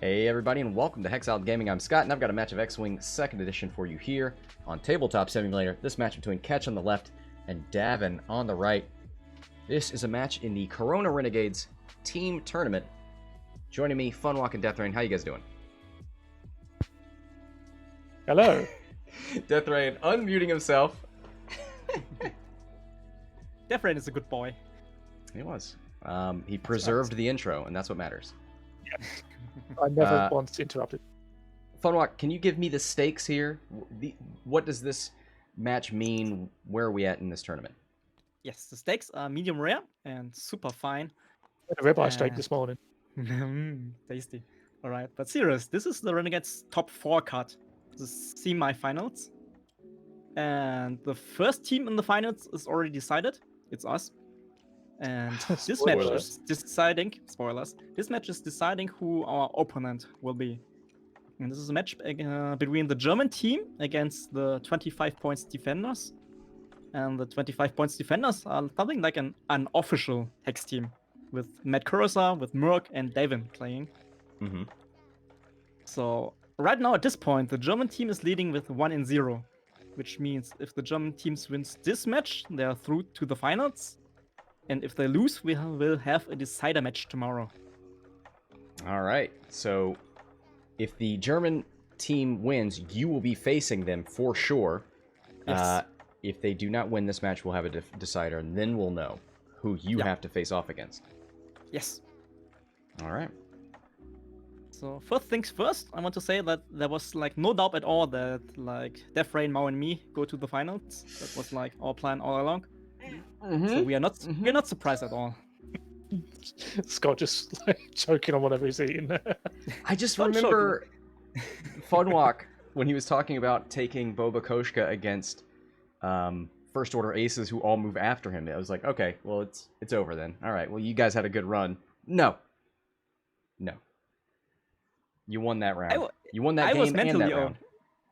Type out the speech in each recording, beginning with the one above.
Hey everybody, and welcome to Hexiled Gaming. I'm Scott, and I've got a match of X-Wing 2nd Edition for you here on Tabletop Simulator. This match between Kettch on the left and Davin on the right. This is a match in the Corona Renegades Team Tournament. Joining me, Funwalk and Deathrain. How you guys doing? Hello. Deathrain unmuting himself. Deathrain is a good boy. He was. He preserved the intro, and that's what matters. Yeah. I never once interrupted. Funwalk, can you give me the stakes here? What does this match mean? Where are we at in this tournament? Yes, the stakes are medium rare and super fine. I had a ribeye steak this morning. Tasty. Alright, but serious, this is the Renegades top 4 cut. The semi-finals. And the first team in the finals is already decided. It's us. And this match is deciding, spoilers, this match is deciding who our opponent will be. And this is a match between the German team against the 25 points defenders. And the 25 points defenders are something like an unofficial Hex team. With Matt Cursor, with Merc and Davin playing. Mm-hmm. So, right now at this point, the German team is leading with 1-0. Which means if the German team wins this match, they are through to the finals. And if they lose, we will have a decider match tomorrow. All right. So, if the German team wins, you will be facing them for sure. Yes. If they do not win this match, we'll have a decider, and then we'll know who you have to face off against. Yes. All right. So first things first, I want to say that there was like no doubt at all that like Deathrain, Mao, and me go to the finals. That was like our plan all along. So we're not surprised at all. Scott just like choking on whatever he's eating. I just remember Funwalk when he was talking about taking Boba Koshka against First Order Aces who all move after him. I was like, okay, well it's over then. All right, well you guys had a good run. No. You won that round. You won that game and that round.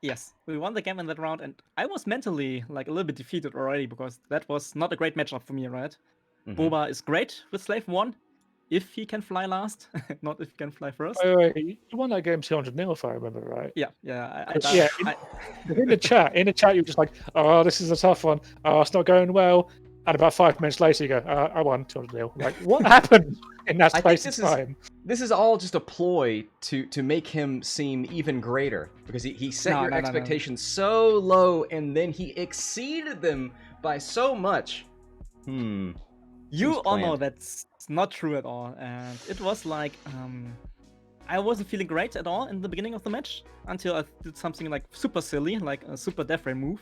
Yes, we won the game in that round, and I was mentally like a little bit defeated already because that was not a great matchup for me, right? Mm-hmm. Boba is great with Slave 1, if he can fly last, not if he can fly first. Wait, you won that game 200-0 if I remember right. Yeah. In the chat, you were just like, oh, this is a tough one. Oh, it's not going well. And about 5 minutes later, you go, I won 200-0. Like, what happened in that space of time? This is all just a ploy to make him seem even greater. Because he set your expectations so low, and then he exceeded them by so much. You all know that's not true at all. And it was like, I wasn't feeling great at all in the beginning of the match. Until I did something like super silly, like a super Deathrain move.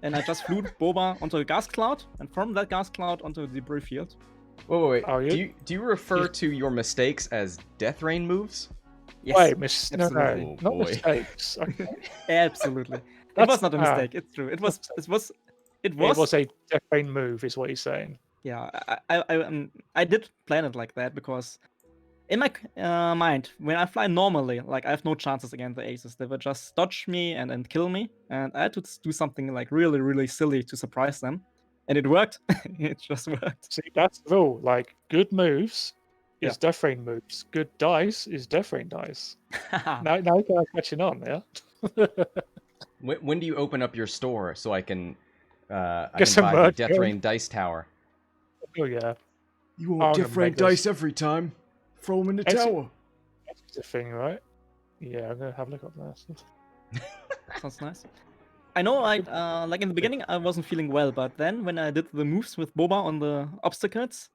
And I just flew Boba onto a gas cloud, and from that gas cloud onto a debris field. Wait. Do you refer to your mistakes as Deathrain moves? Yes. Wait, not mistakes. Okay. Absolutely. It was not a mistake. It's true. It was a Deathrain move, is what he's saying. Yeah, I did plan it like that because in my mind, when I fly normally, like I have no chances against the aces. They would just dodge me and kill me, and I had to do something like really, really silly to surprise them, and it worked. It just worked. See, that's the rule. Like, good moves is Deathrain moves. Good dice is Deathrain dice. now you guys catching on, yeah? When do you open up your store so I can buy the Deathrain dice tower? Oh yeah. You want Deathrain dice every time? Throw them in the tower. That's the thing, right? Yeah, I'm gonna have a look at that. Sounds nice. I know, like in the beginning, I wasn't feeling well, but then when I did the moves with Boba on the obstacles,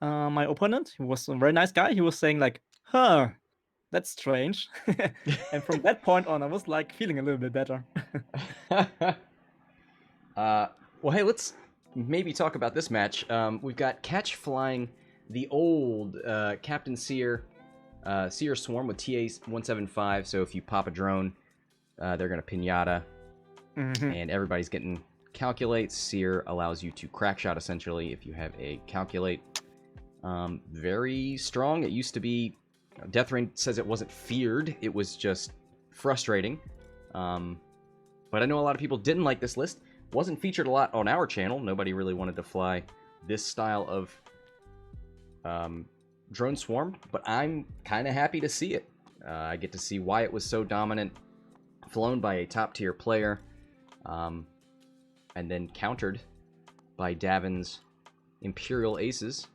my opponent, who was a very nice guy, he was saying like, "Huh, that's strange." And from that point on, I was like feeling a little bit better. Well, hey, let's maybe talk about this match. We've got Kettch flying the old Captain Sear Swarm with TA-175, so if you pop a drone, they're going to pinata, and everybody's getting calculate. Sear allows you to crack shot, essentially, if you have a calculate. Very strong. It used to be, Deathrain says it wasn't feared, it was just frustrating. But I know a lot of people didn't like this list. Wasn't featured a lot on our channel. Nobody really wanted to fly this style of drone swarm, but I'm kind of happy to see it. I get to see why it was so dominant, flown by a top-tier player, and then countered by Davin's Imperial Aces.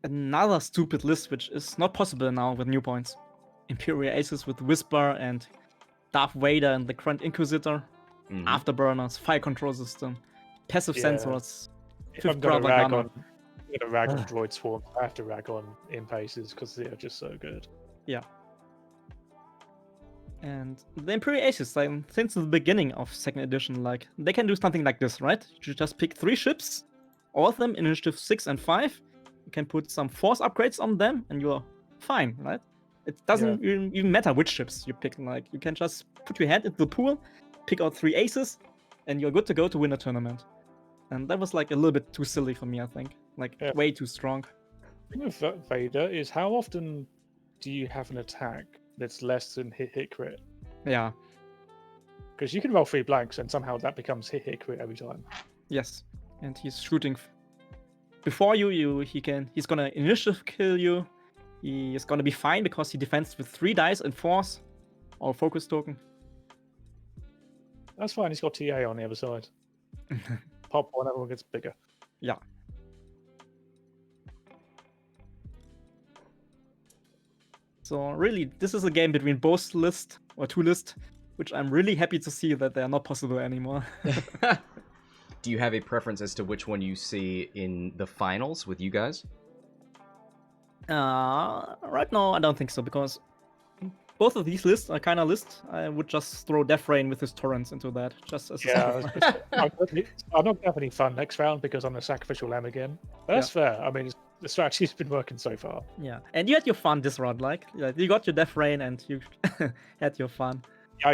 Another stupid list, which is not possible now with new points. Imperial Aces with Whisper and Darth Vader and the Grand Inquisitor. Afterburners, fire control system, passive sensors, If fifth I'm gonna brother rag gunner. on, I'm gonna rag on droid swarms. I have to rag on imp aces because they are just so good. Yeah. And the Imperial Aces, like, since the beginning of second edition, like, they can do something like this, right? You just pick 3 ships, all of them initiative 6 and 5. You can put some force upgrades on them, and you're fine, right? It doesn't even matter which ships you pick. Like, you can just put your head into the pool, pick out 3 aces, and you're good to go to win a tournament. And that was like a little bit too silly for me, I think. Like, way too strong. The thing with Vader is how often do you have an attack that's less than hit crit? Yeah. Because you can roll 3 blanks and somehow that becomes hit crit every time. Yes. And he's shooting before you. He's gonna initiative kill you. He is gonna be fine because he defends with 3 dice and force or focus token. That's fine. He's got TA on the other side. Pop one, everyone gets bigger. Yeah. So really, this is a game between both lists, or 2 lists, which I'm really happy to see that they are not possible anymore. Do you have a preference as to which one you see in the finals with you guys? Right now, I don't think so, because both of these lists are kind of lists. I would just throw Death Rain with his torrents into that, just as a sacrifice. I'm not going to have any fun next round because I'm a sacrificial lamb again. But that's fair. I mean, the strategy's been working so far. Yeah, and you had your fun this round, like you got your Death Rain and you had your fun.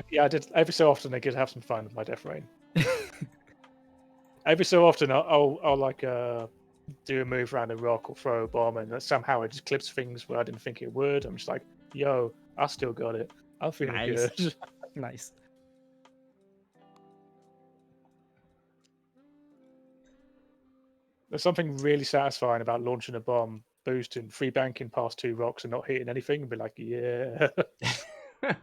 Yeah, I did. Every so often I get to have some fun with my Death Rain. Every so often I'll like do a move around a rock or throw a bomb, and somehow it just clips things where I didn't think it would. I'm just like, yo, I still got it. I'm feeling good. Nice. There's something really satisfying about launching a bomb, boosting, free banking past 2 rocks and not hitting anything, and be like, yeah. So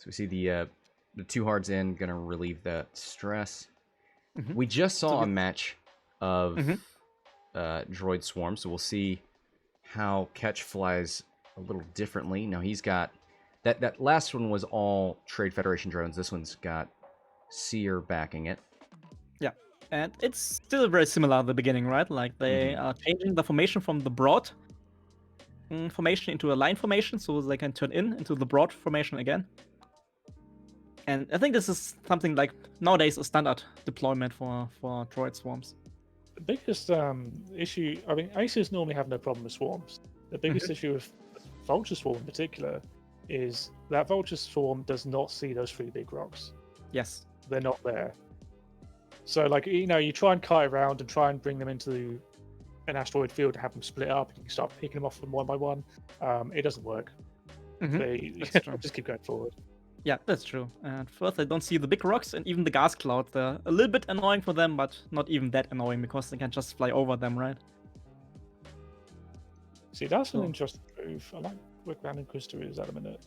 we see the 2 hards in, gonna relieve that stress. We just saw a match of droid swarm, so we'll see how Kettch flies a little differently. Now he's got that last one was all Trade Federation drones. This one's got Sear backing it. Yeah, and it's still very similar at the beginning, right? Like they are changing the formation from the broad formation into a line formation, so they can turn into the broad formation again. And I think this is something like nowadays a standard deployment for droid swarms. The biggest issue, I mean, aces normally have no problem with swarms. The biggest issue with Vulture Swarm in particular is that Vulture Swarm does not see those 3 big rocks. Yes. They're not there. So, like, you know, you try and kite around and try and bring them into an asteroid field to have them split up, and you can start picking them off them one by one. It doesn't work. They just keep going forward. Yeah, that's true. And first, they don't see the big rocks, and even the gas cloud. They're a little bit annoying for them, but not even that annoying because they can just fly over them, right? See, that's an interesting move. I like where Grand Inquisitor is at a minute.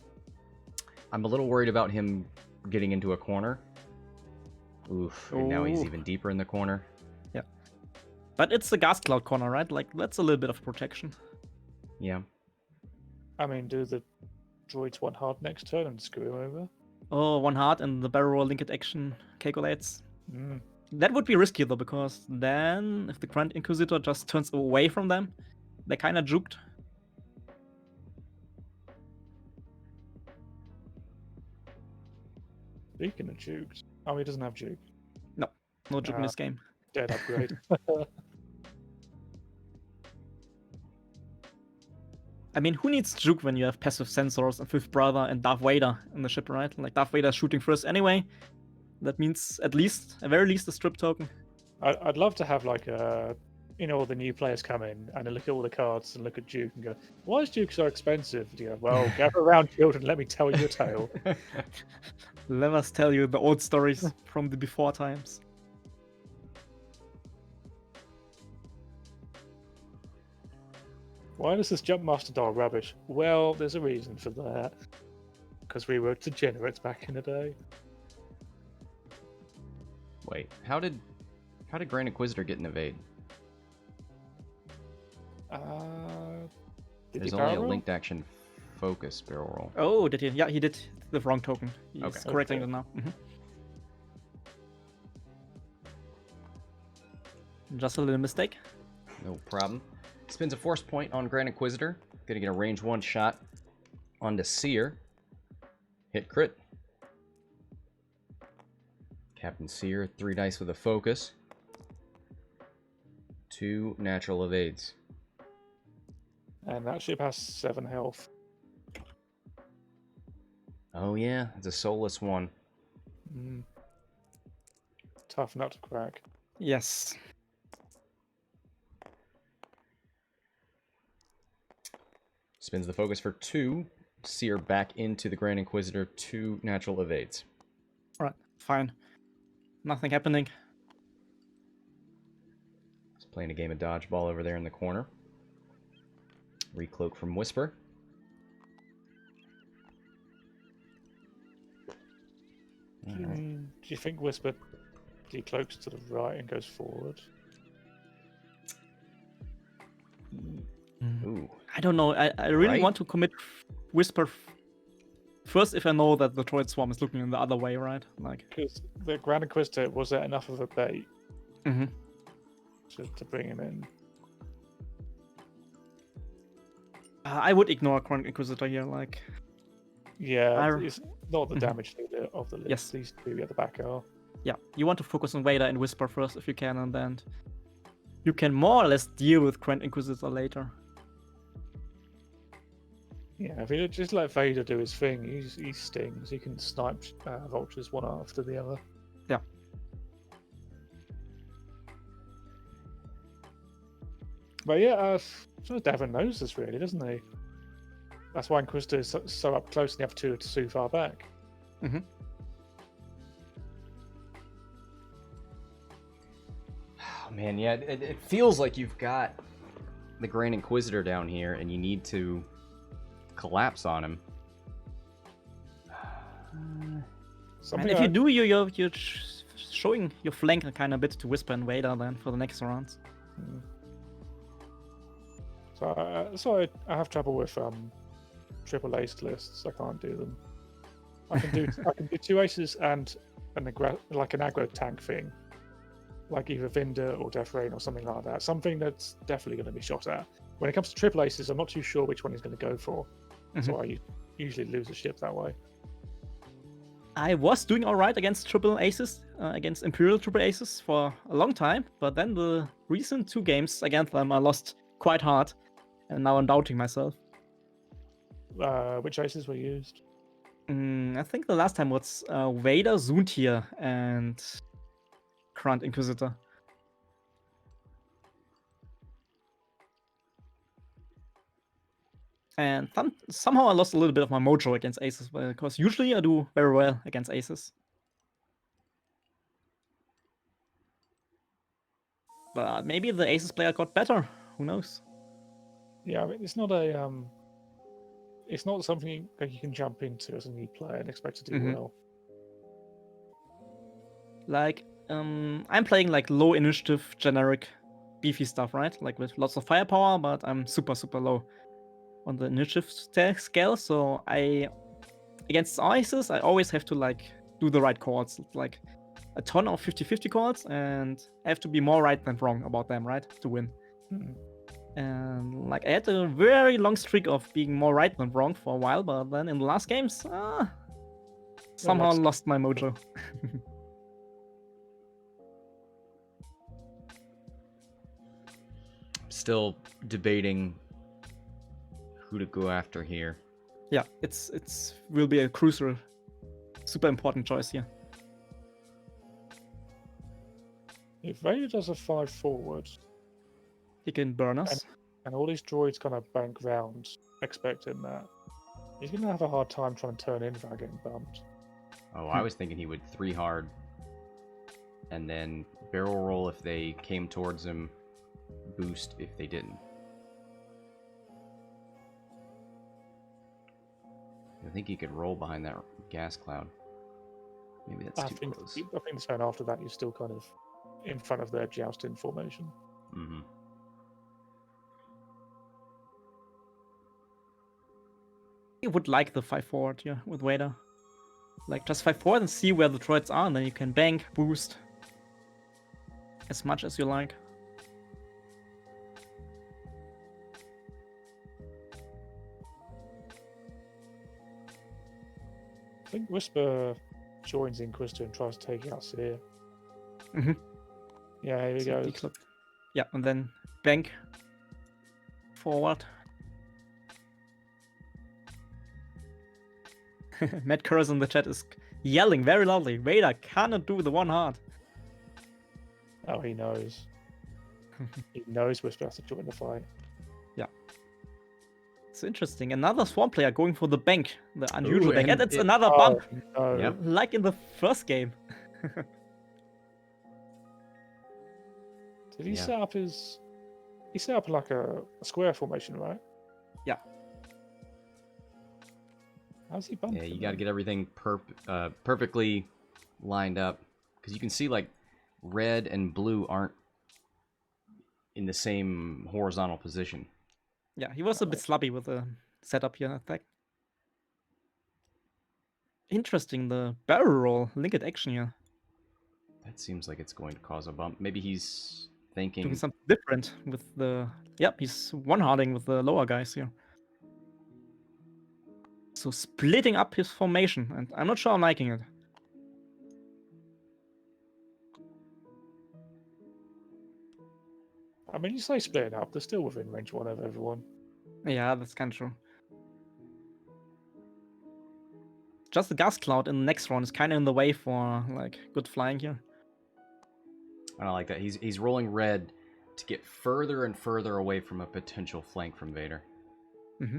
I'm a little worried about him getting into a corner. Oof, and now he's even deeper in the corner. Yeah. But it's the gas cloud corner, right? Like, that's a little bit of protection. Yeah. I mean, do the droids 1 hard next turn and screw him over? Oh, 1 hard and the barrel roll linked action calculates. That would be risky though, because then if the Grand Inquisitor just turns away from them, they're kind of juked. Speaking of jukes, oh, he doesn't have juke. No juke in this game. Dead upgrade. I mean, who needs juke when you have passive sensors and Fifth Brother and Darth Vader in the ship, right? Like, Darth Vader shooting first anyway. That means at very least a strip token. I'd love to have like a, you know, all the new players come in and look at all the cards and look at Duke and go, why is Duke so expensive? And you go, well, gather around, children, let me tell you a tale. Let us tell you the old stories from the before times. Why does this jump master die rubbish? Well, there's a reason for that. Because we were degenerates back in the day. Wait, how did Grand Inquisitor get an evade? Did There's he only a barrel roll? linked action focus barrel roll. Oh, did he? Yeah, he did the wrong token. He's Okay. correcting Okay. it now. Just a little mistake. No problem. Spins a force point on Grand Inquisitor. Gonna get a range 1 shot onto Sear. Hit crit. Captain Sear, 3 dice with a focus. 2 natural evades. And that ship has 7 health. Oh yeah, it's a soulless one. Tough nut to crack. Yes. Spins the focus for 2. Sear back into the Grand Inquisitor, 2 natural evades. Alright, fine. Nothing happening. He's playing a game of dodgeball over there in the corner. Recloak from Whisper. Do you think Whisper decloaks to the right and goes forward? Ooh. I don't know. I really Right? want to commit Whisper first if I know that the droid swarm is looking in the other way, right? Like. Because the Grand Inquisitor, was there enough of a bait Mm-hmm. to bring him in? I would ignore Grand Inquisitor here. Like. Yeah, it's not the Mhm. damage leader of the list. Yes. These two at the back are. Yeah, you want to focus on Vader and Whisper first if you can, and then you can more or less deal with Grand Inquisitor later. Yeah, if you just let Vader do his thing, he stings. He can snipe vultures one after the other. Yeah. But yeah, so Davin knows this really, doesn't he? That's why Inquisitor is so up close and the other two are too far back. Mm-hmm. Oh, man, yeah, it feels like you've got the Grand Inquisitor down here and you need to collapse on him. And if you do, you're showing your flank kind of bit to Whisper and Vader then for the next rounds. So I have trouble with triple ace lists. I can't do them. I can do 2 aces and an aggro tank thing, like either Vinder or Death Rain or something like that. Something that's definitely going to be shot at. When it comes to triple aces, I'm not too sure which one he's going to go for, so I usually lose a ship that way. I was doing alright against triple aces, against Imperial triple aces for a long time, but then the recent 2 games against them I lost quite hard, and now I'm doubting myself. Which aces were used? I think the last time was Vader, Zuntir, and Grand Inquisitor. And somehow I lost a little bit of my mojo against aces, because usually I do very well against aces. But maybe the aces player got better. Who knows? Yeah, I mean, it's not something that you can jump into as a new player and expect to do well. Like, I'm playing like low initiative, generic, beefy stuff, right? Like with lots of firepower, but I'm super, super low on the initiative scale. So against aces, I always have to like do the right calls. Like a ton of 50-50 calls, and I have to be more right than wrong about them, right? To win. And like I had a very long streak of being more right than wrong for a while, but then in the last games, somehow lost my mojo. Still debating who to go after here. Yeah, it's will be a crucial, super important choice here. If Vader does a 5 forward, He can burn us. and all these droids kind of bank round expecting that, he's going to have a hard time trying to turn in without getting bumped. Oh, I was thinking he would 3 hard and then barrel roll if they came towards him, boost if they didn't. I think he could roll behind that gas cloud. Maybe that's too close. I think the turn after that, you're still kind of in front of their jousting formation. Mm-hmm. I would like the 5 forward here with Vader. Like, just 5 forward and see where the droids are, and then you can bank, boost as much as you like. I think Whisper joins the Inquisitor and tries to take out Sear. Mhm. Yeah, here we So go. declip. Yeah, and then bank forward. Matt Curris in the chat is yelling very loudly. Vader cannot do the one heart. Oh, he knows. He knows Whisper has to join the fight. It's interesting. Another Swarm player going for the bank, the unusual bank, and it's it- another bump, No. Yep. like in the first game. Did he Yeah. set up his? He set up like a square formation, right? Yeah. How's he bumping? Yeah, you got to get everything perfectly lined up, because you can see like red and blue aren't in the same horizontal position. Yeah, he was a bit sloppy with the setup here, I think. Interesting, the barrel roll, linked action here. That seems like it's going to cause a bump. Maybe he's Doing thinking. something different with the... Yep, he's one-hearting with the lower guys here. So splitting up his formation, and I'm not sure I'm liking it. I mean, you say splitting up, they're still within range one of everyone. Yeah, that's kind of true. Just the gas cloud in the next round is kind of in the way for like good flying here. I don't like that. He's rolling red to get further and further away from a potential flank from Vader. Mm-hmm.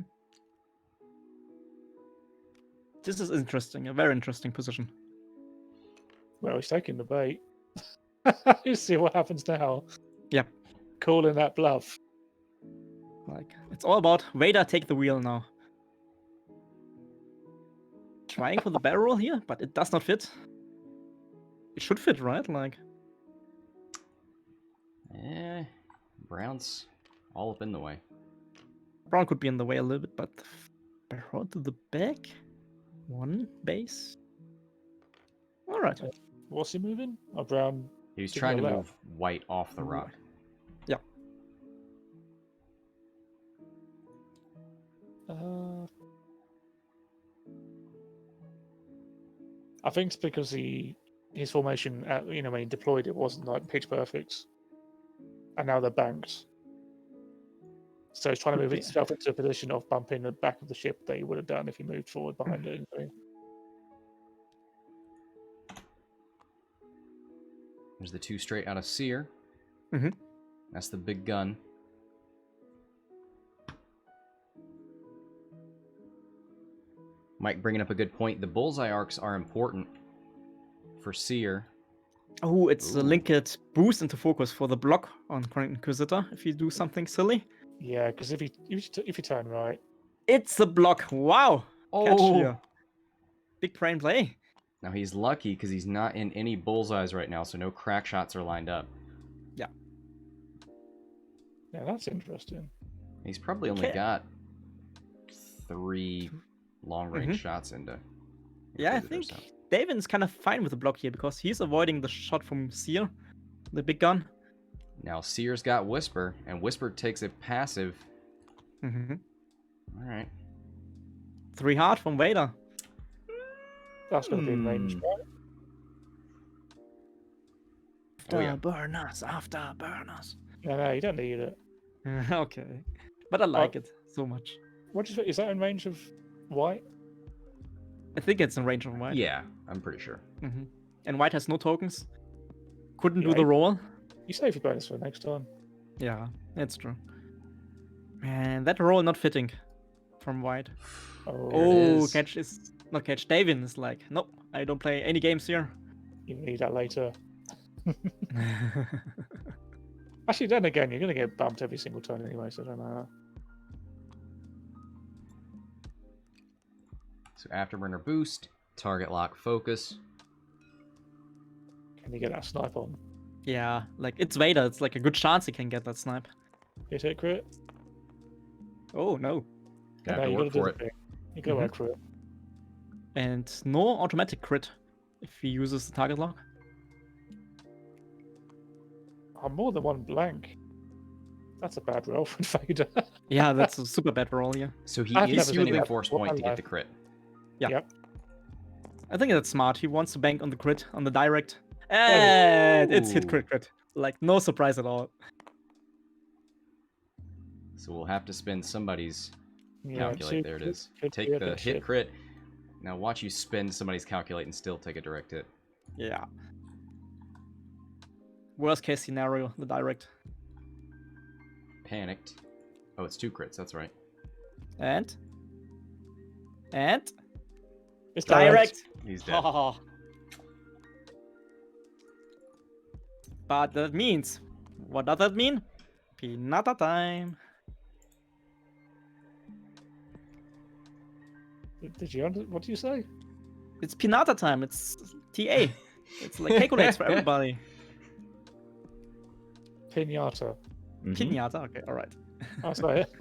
This is interesting, a very interesting position. Well, he's taking the bait. You see what happens now. Yep. Calling that bluff. Like, it's all about Vader take the wheel now. Trying for the barrel roll here, but it does not fit. It should fit, right? Like, Brown's all up in the way. Brown could be in the way a little bit, but barrel to the back. One base. All right. What's he moving? Oh, Brown. He was To the trying to left. move white off the rock. Yeah. I think it's because his formation, when he deployed, it wasn't like pitch perfect, and now they're banked. So he's trying to move Okay. himself into a position of bumping the back of the ship that he would have done if he moved forward behind it. There's the 2 straight out of Sear. Mhm. That's the big gun. Mike bringing up a good point. The bullseye arcs are important for Sear. Oh, it's a Ooh. linked boost into focus for the block on Current Inquisitor if you do something silly. Yeah, because if you turn right, It's a block. Wow. Catch Oh! here. Big brain play. Now he's lucky because he's not in any bullseyes right now, so no crack shots are lined up. yeah, that's interesting. He's probably only Okay. got 3 long-range Mhm. shots into. Yeah, I Inquisitor, think so- Davin's kind of fine with the block here because he's avoiding the shot from Sear, the big gun. Now Sear's got Whisper, and Whisper takes a passive. Mm-hmm. All right. 3 hard from Vader. That's going to be in range, right? Oh, yeah. After burners. No, you don't need it. Okay. But I like it so much. What do you think? Is that in range of white? I think it's in range of white. Yeah, I'm pretty sure. Mm-hmm. And white has no tokens. Couldn't do Yeah, the roll. You save your bonus for next time. Yeah, that's true. Man, that roll not fitting from white. Oh, Oh, is. Kettch is not Kettch. Davin is like, nope, I don't play any games here. you need that later. Actually, then again, you're going to get bumped every single turn anyway, so it don't matter. So Afterburner boost, target lock focus. Can you get that snipe on? Yeah, like it's Vader. It's like a good chance he can get that snipe. Hit crit? Oh no. Have No, to you work gotta do for the it. thing. You gotta work for it. And no automatic crit if he uses the target lock. I'm more than one blank. That's a bad roll for Vader. Yeah, that's a super bad roll here. So he I've is never seen spending that force before in point my to get life. the crit. Yeah. Yep. I think that's smart. He wants to bank on the crit, on the direct. And it's hit Ooh. crit. Like, no surprise at all. So we'll have to spend somebody's Yeah, calculate. There it is. could Take be a the bit hit shit. crit. Now watch you spend somebody's calculate and still take a direct hit. Yeah. Worst case scenario, the direct. Panicked. Oh, it's 2 crits. That's right. And It's direct. He's dead. But that means, what does that mean? Pinata time. Did you what do you say? It's pinata time. It's TA. It's like calculates for everybody. Pinata. Mhm. Pinata. Okay, all right. That's right. it.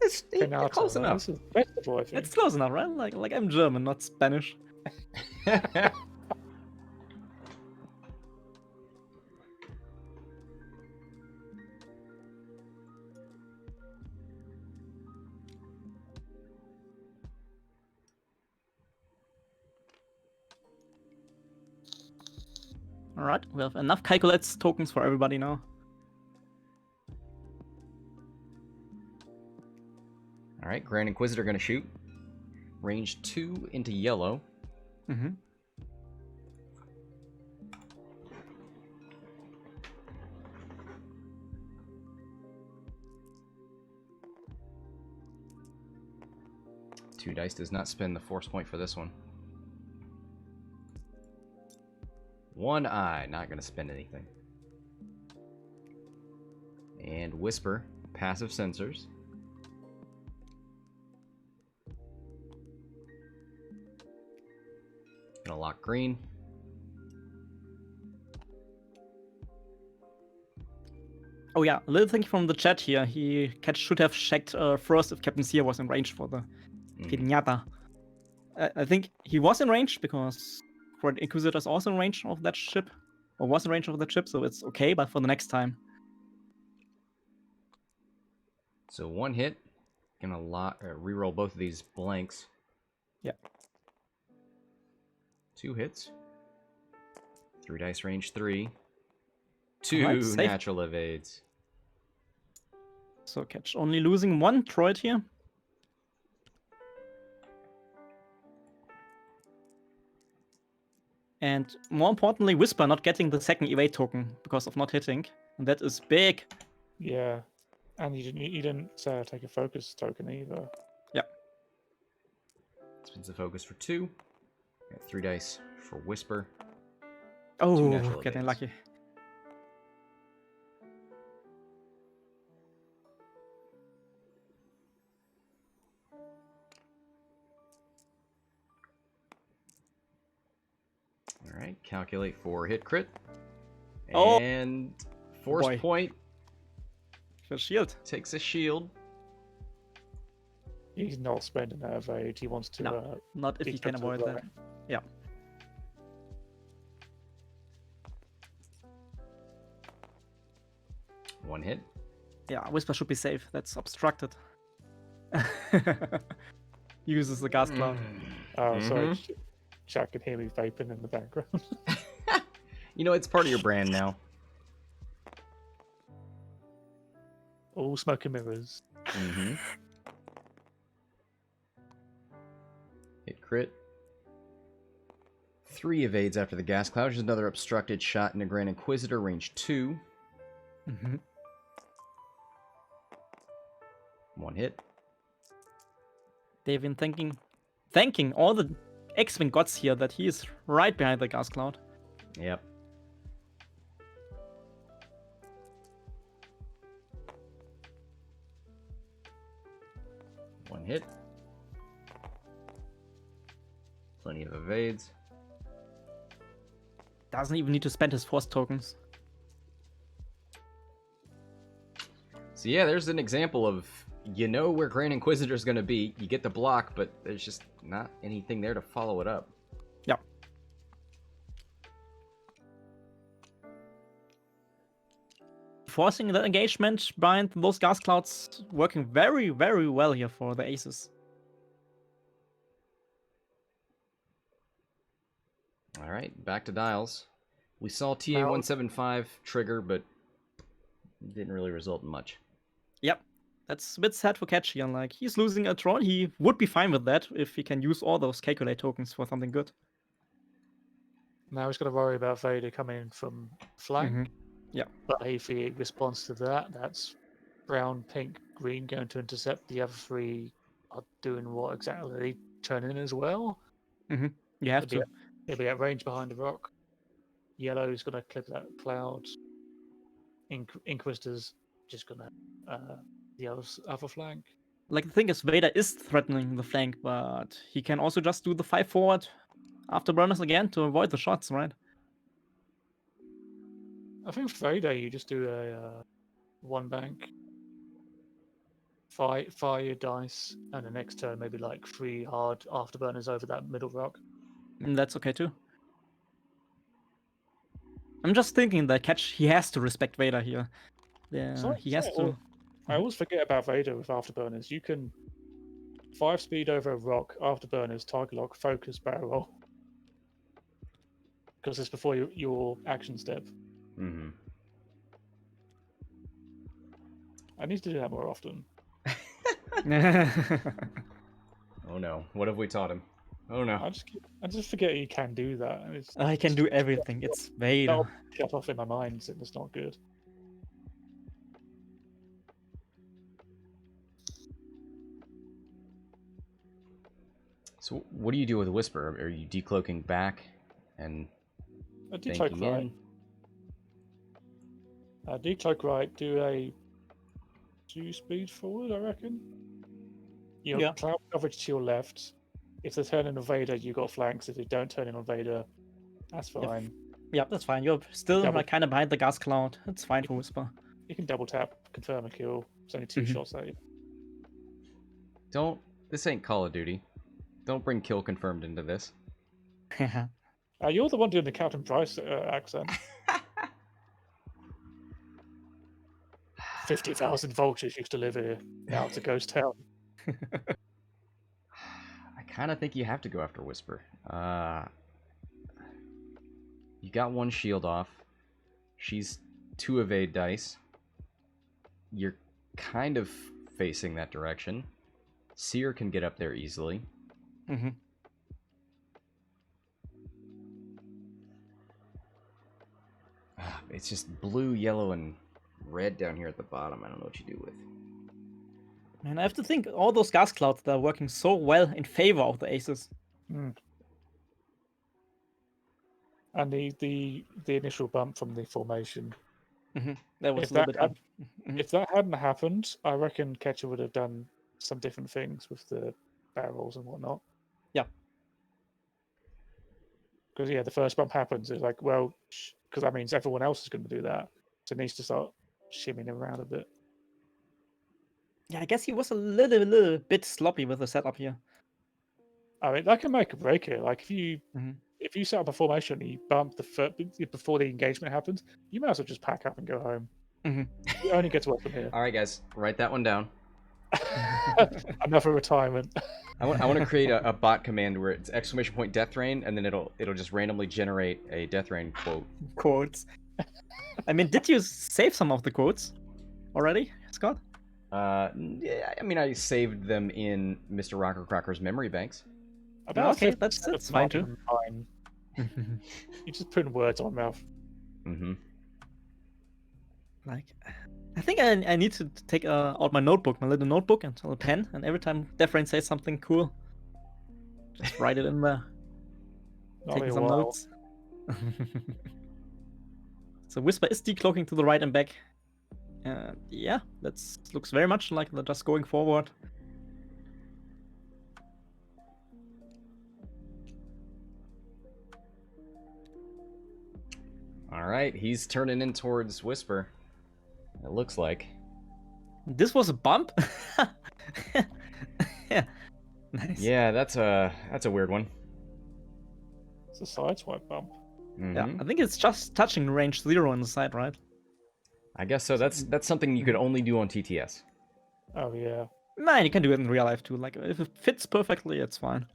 It's Pinata. close No, enough. This is vegetable, I think. It's close enough, right? Like I'm German, not Spanish. All right, we have enough calculates tokens for everybody now. All right, Grand Inquisitor gonna shoot. Range 2 into yellow. Mm-hmm. Two dice does not spend the force point for this one. One eye, not gonna spend anything. And Whisper, passive sensors. Gonna lock green. Oh yeah, a little thing from the chat here. Kettch should have checked first if Captain Sear was in range for the Pinata. I think he was in range because Grand Inquisitor is also in range of that ship, or was in range of that ship, so it's okay. But for the next time, So one hit. Gonna reroll both of these blanks. yeah. 2 hits. 3 dice range 3. 2 Alright, safe. natural evades. So Kettch only losing 1 droid here. And more importantly, Whisper not getting the second evade token because of not hitting. And that is big. Yeah. And you didn't take a focus token either. Spins the focus for 2. Got 3 dice for Whisper. Oh, natural getting evades. lucky. Alright, calculate for hit crit. Oh, And force boy. point The shield. takes a shield. He's not spending that evade. He wants to. No, not if keep he can them to avoid the that. right. Yeah. One hit. Yeah, Whisper should be safe. That's obstructed. Uses the gas cloud. Oh, sorry. Jack can hear me vaping in the background. You know, it's part of your brand now. All smoke and mirrors. Mm-hmm. Hit crit. 3 evades after the gas cloud. There's another obstructed shot into Grand Inquisitor, range 2. Mm-hmm. 1 hit. Davin thanking all the X-Wing gods here that he is right behind the gas cloud. Yep. One hit. Plenty of evades. Doesn't even need to spend his force tokens. So yeah, there's an example of, you know where Grand Inquisitor's going to be. You get the block, but there's just not anything there to follow it up. Yep. Forcing the engagement behind those gas clouds working very, very well here for the aces. All right, back to dials. We saw TA-175 trigger, but didn't really result in much. Yep. That's a bit sad for Kettch here. Like, he's losing a Tron. He would be fine with that if he can use all those calculate tokens for something good. Now he's got to worry about Vader coming in from flank. Yeah. But if he responds to that, that's brown, pink, green going to intercept. The other three are doing what exactly? Turning in as well. You have to. He'll be at range behind the rock. Yellow's going to clip that cloud. Inquisitor's just going to the other flank. Like, the thing is, Vader is threatening the flank, but he can also just do the 5 forward afterburners again to avoid the shots, right? I think for Vader, you just do a 1 bank, fire your dice, and the next turn maybe like 3 hard afterburners over that middle rock. And that's okay too. I'm just thinking that Kettch, he has to respect Vader here. Yeah, he has to. I always forget about Vader with afterburners. You can 5 speed over a rock, afterburners, target lock, focus, barrel roll. Because it's before your action step. Mm-hmm. I need to do that more often. Oh no, what have we taught him? Oh no. I just forget you can do that. I can do everything. It's Vader. That'll shut off in my mind, and it's not good. So what do you do with Whisper? Are you decloaking back and Decloak banking right. Decloak right. Do a 2 speed forward, I reckon. Yeah. Cloud coverage to your left. If they turn in on Vader, you got flanks. If they don't turn in on Vader, that's fine. Yep, that's fine. You're still Double- like kind of behind the gas cloud. It's fine for Whisper. You can double tap, confirm a kill. It's only 2 shots at you. This ain't Call of Duty. Don't bring kill confirmed into this. You're the one doing the Captain Price accent. 50,000 vultures used to live here. Now it's a ghost town. I kind of think you have to go after Whisper. You got 1 shield off. She's 2 evade dice. You're kind of facing that direction. Sear can get up there easily. It's just blue, yellow, and red down here at the bottom. I don't know what you do with. And I have to think, all those gas clouds that are working so well in favor of the aces. And the initial bump from the formation. That was If a little that bit If that hadn't happened, I reckon Kettch would have done some different things with the barrels and whatnot. Yeah. Because the first bump happens. It's like, well, because that means everyone else is going to do that, so it needs to start shimmying around a bit. Yeah, I guess he was a little bit sloppy with the setup here. I mean, that can make or break it. Like if you set up a formation and you bump before the engagement happens, you might as well just pack up and go home. You only get to work from here. All right, guys, write that one down. Another retirement. I want to create a bot command where it's ! Death Rain, and then it'll just randomly generate a Death Rain quote. Quotes. I mean, did you save some of the quotes already, Scott? Yeah, I mean, I saved them in Mr. Rocker Crocker's memory banks. Okay, that's fine too. You just putting words on my mouth. Like, I think I need to take out my notebook, my little notebook, and a pen, and every time Davin says something cool, just write it in there. Taking some notes. So Whisper is decloaking to the right and back. Yeah, that looks very much like they're just going forward. All right, he's turning in towards Whisper. It looks like. This was a bump. Yeah. Nice. Yeah, that's a weird one. It's a sideswipe bump. Yeah, Mhm. I think it's just touching range 0 on the side, right? I guess so. That's something you could only do on TTS. Oh yeah. Man, you can do it in real life too. Like if it fits perfectly, it's fine.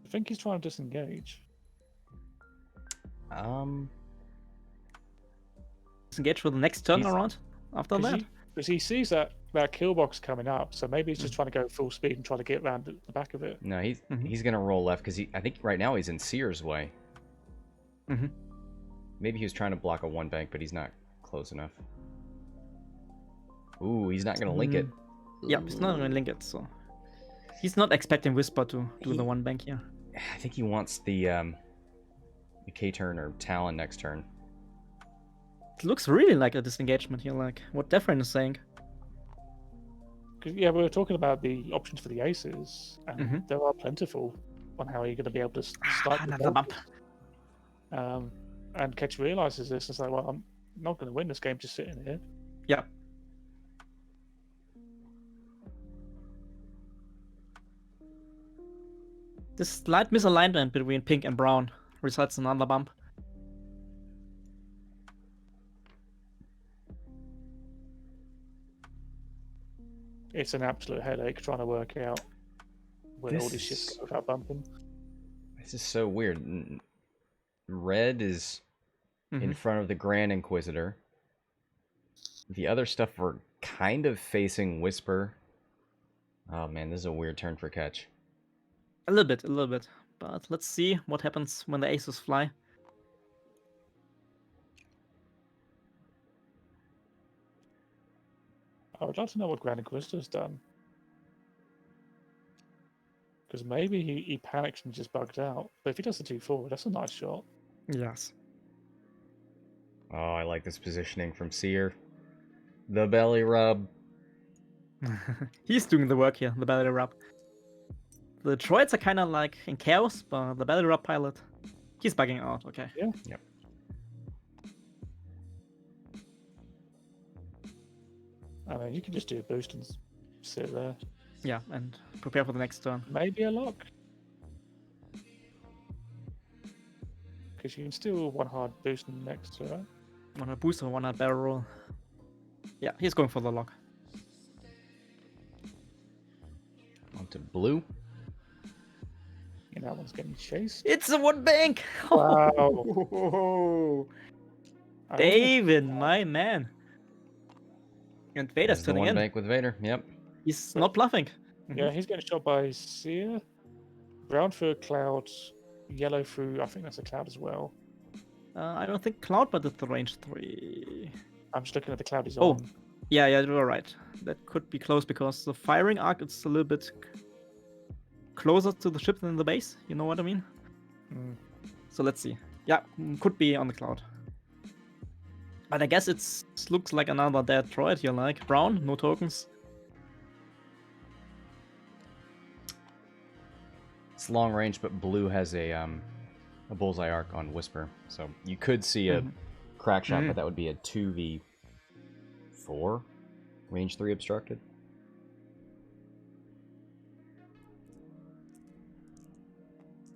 I think he's trying to disengage. Disengage for the next turn He's- around after that. Because he sees that kill box coming up, so maybe he's just trying to go full speed and try to get around the back of it. No, he's Mhm. he's gonna roll left because I think right now he's in Sear's way. Mm-hmm. Maybe he was trying to block a one bank, but he's not close enough. Ooh, he's not gonna link it. Yep, he's not going to link it, so he's not expecting Whisper to do the He- one bank here. I think he wants the K turn or Talon next turn. It looks really like a disengagement here, like what Davin is saying. Because yeah, we were talking about the options for the aces, and Mhm. there are plentiful on how you're going to be able to start the Another bump. And Kettch realizes this and is like, well, I'm not going to win this game just sitting here. Yeah. This slight misalignment between pink and brown results in another bump. It's an absolute headache trying to work out where all This these shits is- go without bumping. This is so weird. Red is in Mhm. front of the Grand Inquisitor. The other stuff were kind of facing Whisper. Oh man, this is a weird turn for Kettch. A little bit. But let's see what happens when the aces fly. I would like to know what Grand Inquisitor's done. Because maybe he panics and just bugged out. But if he does the 2-4, that's a nice shot. Yes. Oh, I like this positioning from Sear. The belly rub. He's doing the work here, the belly rub. The droids are kind of like in chaos, but the belly rub pilot, he's bugging out, okay. Yeah. Yep. I mean, you can just do a boost and sit there. Yeah, and prepare for the next turn. Maybe a lock. Because you can still one hard boost in the next turn, right? One hard boost or one hard barrel roll. Yeah, he's going for the lock. Onto blue. And that one's getting chased. It's a one bank! Wow. Oh, I wonder if- Davin, my man. And Vader's There's the turning one in. bank with Vader. Yep. He's not bluffing. Yeah, he's getting shot by Sear. Brown through a cloud, yellow through, I think that's a cloud as well. I don't think Cloud, but it's the range 3. I'm just looking at the cloud he's Oh. on. Yeah, you're right. That could be close because the firing arc is a little bit closer to the ship than the base. You know what I mean? Mm. So let's see. Yeah, could be on the Cloud. But I guess it looks like another dead droid here, like brown, no tokens. It's long range, but blue has a bullseye arc on Whisper, so you could see a crack shot, but that would be a 2v4, range 3 obstructed.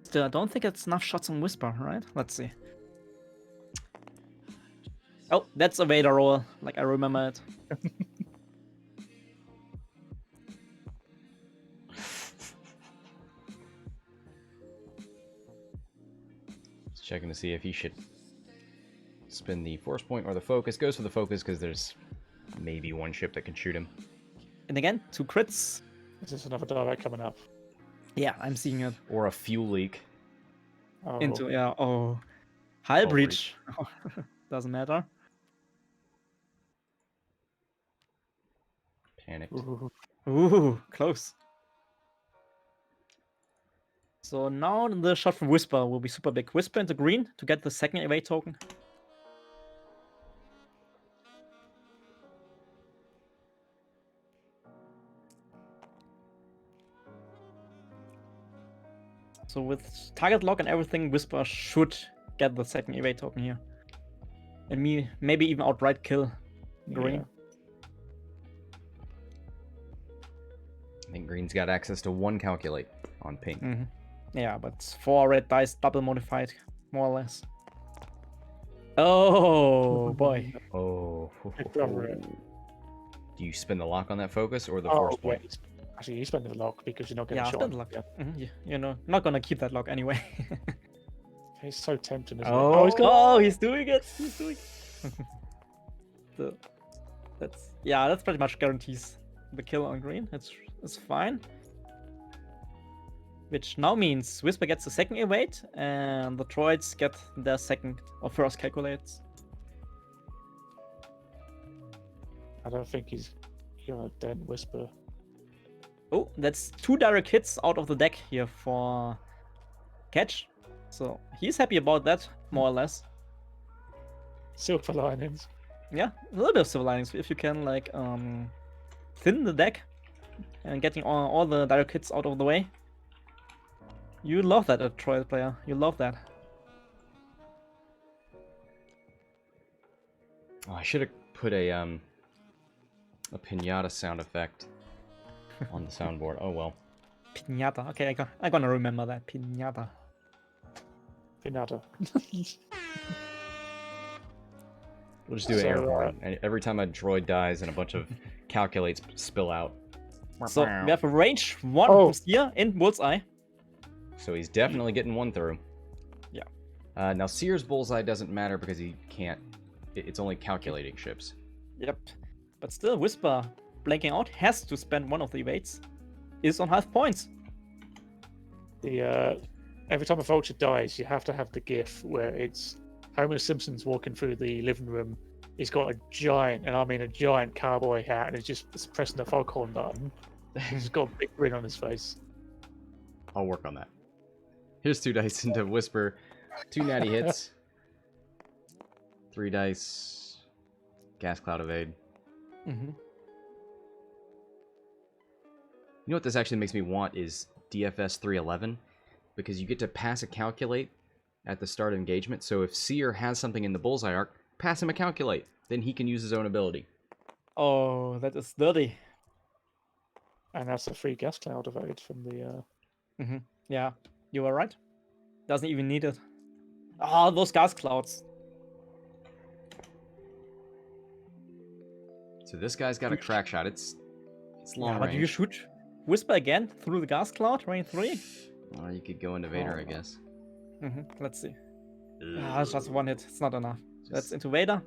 Still, I don't think it's enough shots on Whisper, right? Let's see. Oh, that's a Vader roll. Like I remember it. Just checking to see if he should spin the force point or the focus. Goes for the focus because there's maybe one ship that can shoot him. And again, 2 crits. Is this another direct coming up? Yeah, I'm seeing it. Or a fuel leak. Oh, Into, yeah, oh. Hull Hull breach. Doesn't matter. Panicked. ooh. Ooh, close. So now the shot from Whisper will be super big. Whisper into green to get the second evade token. So with target lock and everything, Whisper should get the second evade token here. And maybe even outright kill Green. Yeah. I think Green's got access to 1 calculate on pink. Yeah, but 4 red dice double modified, more or less. Oh boy. Oh. Cover it. Do you spend the lock on that focus or the Oh, force wait. point? Actually, you spend the lock because you're not getting Yeah, shot. spend the lock. You know, not gonna keep that lock anyway. It's so tempting, isn't Oh, it? Oh, he's doing it. He's doing it. So, that's pretty much guarantees the kill on Green. It's fine. Which now means Whisper gets the second evade, and the droids get their second or first calculates. I don't think he's gonna dent Whisper. Oh, that's 2 direct hits out of the deck here for Kettch. So he's happy about that, more or less. Silver linings. Yeah, a little bit of silver linings if you can like thin the deck and getting all the direct hits out of the way. You love that, a droid player. You love that. Oh, I should have put a pinata sound effect on the soundboard. Oh well. Pinata. Okay, I'm gonna remember that. Pinata. Pinata. We'll just do an So, air horn. And every time a droid dies and a bunch of calculates spill out. So we have a range 1 Oh. from Sear in Bullseye. So he's definitely getting 1 through. Yeah. Now Sear's bullseye doesn't matter because he can't. It's only calculating ships. Yep. But still, Whisper blanking out has to spend 1 of the evades. Is on half points. Every time a vulture dies, you have to have the gif where it's Homer Simpson's walking through the living room. He's got a giant, and I mean a giant cowboy hat, and he's just pressing the foghorn button. He's got a big grin on his face. I'll work on that. Here's 2 dice into Whisper. 2 natty hits. 3 dice. Gas cloud evade. Mm-hmm. You know what this actually makes me want is DFS 311, because you get to pass a calculate at the start of engagement. So if Sear has something in the bullseye arc, pass him a calculate. Then he can use his own ability. Oh, that is dirty. And that's a free gas cloud evade from the. Yeah, you were right. Doesn't even need it. Oh, those gas clouds. So this guy's got a crack shot. It's long But do you range. shoot Whisper again through the gas cloud, range 3? Or you could go into Vader, I guess. Let's see. It's just 1 hit. It's not enough. That's Just- into Vader.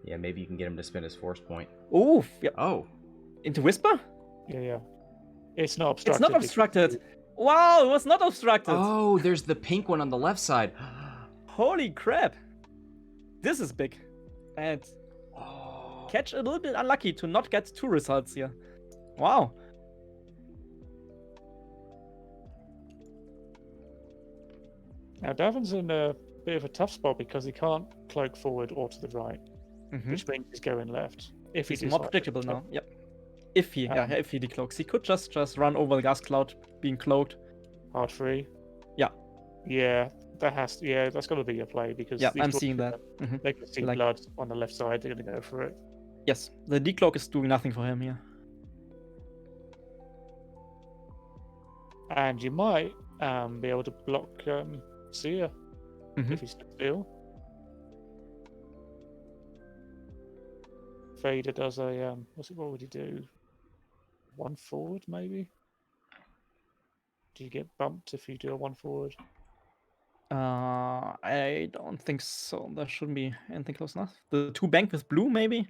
Yeah, maybe you can get him to spend his force point. Ooh, yeah. Oh, Into Whisper? Yeah. It's not It's obstructed. not obstructed. Wow, it was not obstructed. oh, there's the pink one on the left side. Holy crap. This is big. And Oh. Kettch a little bit unlucky to not get 2 results here. Wow. Now Davin's in a bit of a tough spot because he can't cloak forward or to the right, which means he's going left. If He's he more decides predictable to. now. Yep. If he decloaks, he could just run over the gas cloud being cloaked. Hard free. Yeah. Yeah, that's got to be a play because Yeah, these I'm dwarves seeing that. They can see Like- blood on the left side. They're going to go for it. Yes, the decloak is doing nothing for him here. And you might be able to block Sear if he's still. Vader does a what would he do? 1 forward maybe? Do you get bumped if you do a 1 forward? I don't think so. There shouldn't be anything close enough. The 2 bank with blue, maybe.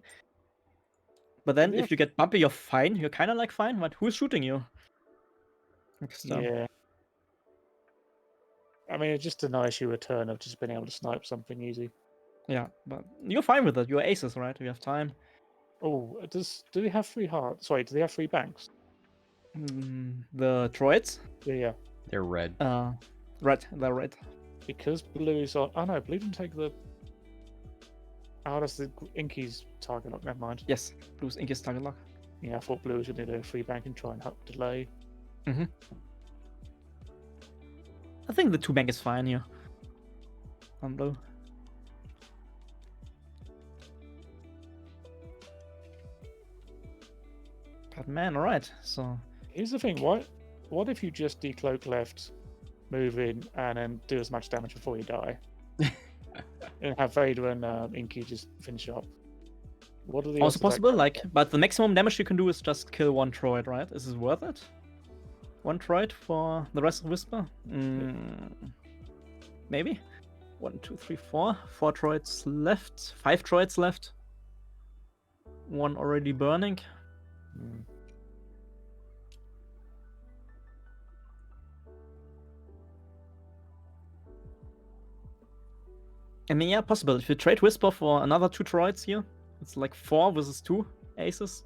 But then, Yeah. if you get bumpy, you're fine. You're kind of like fine. But who's shooting you? So, Yeah. I mean, it just denies you a turn of just being able to snipe something easy. yeah, but you're fine with it. You're aces, right? You have time. Oh, do they have 3 hearts? Sorry, do they have 3 banks? The droids. Yeah. They're red. Red. They're red. Because blue's on. Oh no, blue didn't take the. Oh, that's the Inky's target lock. Never mind. Yes, blue's ink is target lock. Yeah, I thought blue was going to do a free bank and try and delay. I think the 2 bank is fine here. On blue. But man, alright, so... Here's the thing, what if you just decloak left, move in, and then do as much damage before you die? And have Vader and Inky just finish up. What are the Also odds of that possible, going like, but the maximum damage you can do is just kill 1 droid, right? Is it worth it? 1 droid for the rest of Whisper? Maybe? 1, 2, 3, 4. 4 droids left. 5 droids left. 1 already burning. Mm. I mean, yeah, possible. If you trade Whisper for another 2 droids here, it's like 4 versus 2 aces.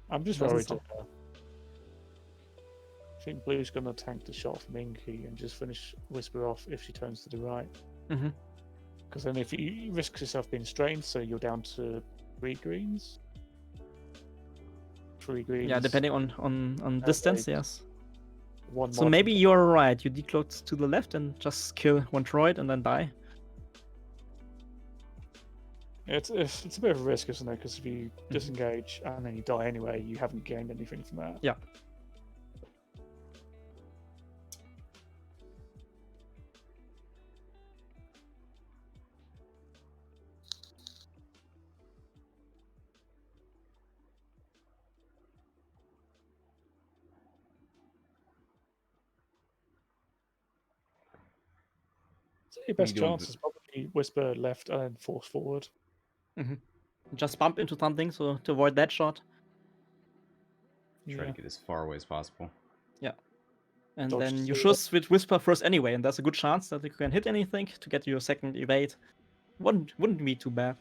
I'm just Doesn't worried. sound- I think Blue's going to tank the shot from Inky and just finish Whisper off if she turns to the right. Mhm. Because then if you risk yourself being strained, so you're down to 3 greens. 3 greens. Yeah, depending on distance, yes. 1 So mod. maybe you're right. You decloak to the left and just kill 1 droid and then die. It's a bit of a risk, isn't it? Because if you disengage and then you die anyway, you haven't gained anything from that. Yeah. So your best you doing chance is probably Whisper left and then force forward. Just bump into something so to avoid that shot. Try to get as far away as possible. And Dodge then you to should switch Whisper first anyway, and there's a good chance that you can hit anything to get your second evade. Wouldn't be too bad.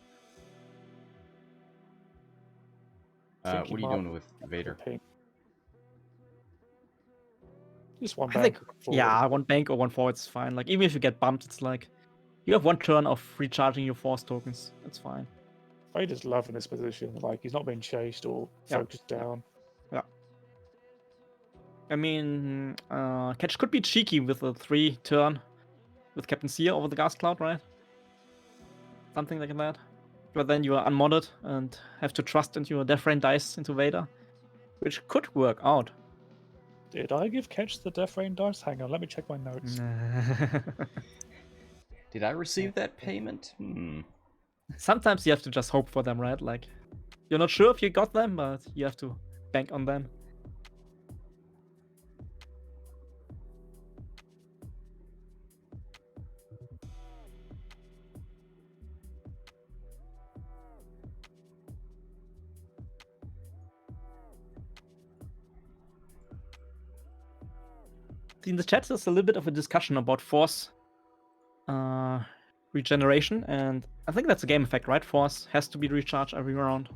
Think What are he you might doing with Vader? ping. Just 1 I back. think, 1 forward. yeah, 1 bank or 1 forward is fine. Like, even if you get bumped, it's like you have 1 turn of recharging your force tokens. It's fine. Vader's loving this position. Like, he's not being chased or Yeah. focused down. I mean, Kettch could be cheeky with a 3 turn with Captain Sear over the gas cloud, right? Something like that. But then you are unmodded and have to trust into your Death Rain dice into Vader, which could work out. Did I give Kettch the Death Rain dice? Hang on, let me check my notes. Did I receive that payment? Sometimes you have to just hope for them, right? Like, you're not sure if you got them, but you have to bank on them. In the chat, there's a little bit of a discussion about force regeneration, and I think that's a game effect, right? Force has to be recharged every round.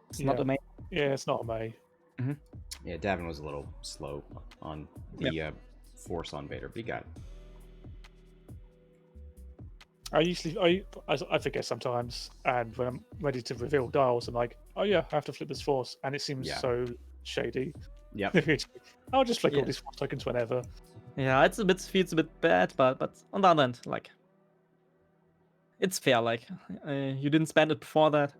It's not Yeah. a main. Yeah, it's not a May. Yeah, Davin was a little slow on the force on Vader, but he got it. I forget sometimes, and when I'm ready to reveal dials, I'm like, oh yeah, I have to flip this force, and it seems so shady. Yep. I'll just flick Yeah. all these force tokens whenever. Yeah, feels a bit bad, but on the other hand, like, it's fair. Like, you didn't spend it before that.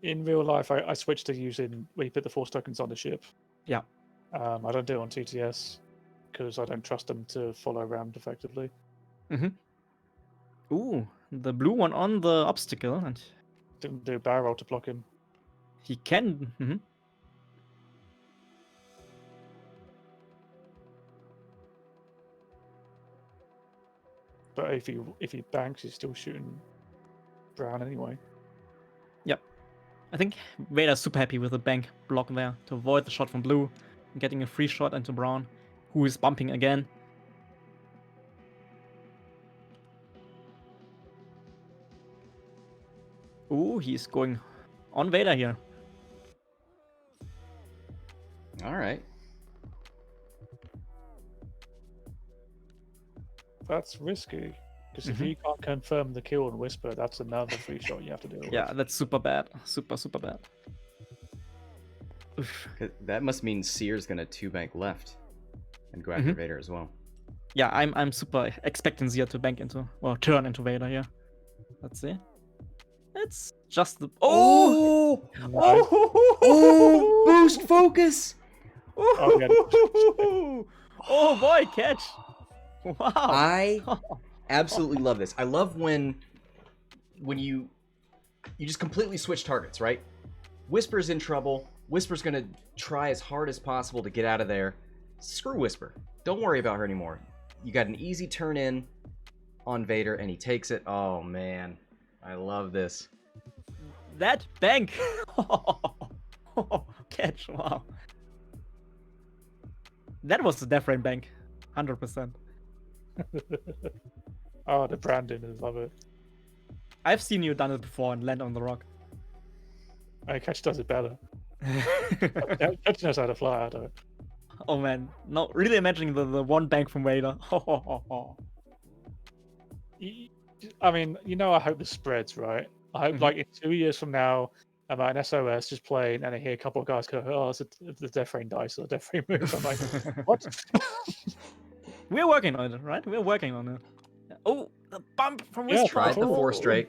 In real life, I switched to using where you put the force tokens on the ship. Yeah. I don't do it on TTS because I don't trust them to follow around effectively. Ooh, the blue one on the obstacle, and Didn't do a barrel roll to block him. he can. But if he banks, he's still shooting brown anyway. I think Vader's super happy with the bank block there to avoid the shot from blue and getting a free shot into brown, who is bumping again. Ooh, he's going on Vader here. All right. That's risky. Because if you can't confirm the kill and whisper, that's another free shot you have to deal with. Yeah, that's super bad. Super bad. Oof. That must mean Sear's gonna 2-bank left and go after Vader as well. Yeah, I'm super expecting Sear to bank into or turn into Vader here. Let's see. It's just the Oh! Nice. Oh! Boost focus! Oh boy, Kettch! Wow! I absolutely love this. I love when you just completely switch targets, right? Whisper's in trouble. Whisper's gonna try as hard as possible to get out of there. Screw Whisper. Don't worry about her anymore. You got an easy turn in on Vader, and he takes it. Oh man, I love this. That bank! Kettch, wow. That was the Death Rain bank. 100%. Oh, the branding, I love it. I've seen you done it before and land on the rock. Kettch does it better. Kettch knows how to fly out of it. Oh man, no, really imagining the one bank from Vader. I mean, I hope this spreads, right? I hope, like, in 2 years from now, I'm at an SOS just playing, and I hear a couple of guys go, "Oh, it's the Death Rain dice or the Death Rain move." I'm like, what? We're working on it, right? We're working on it. Oh, the bump from Yeah, Whisper. Tried the 4 straight.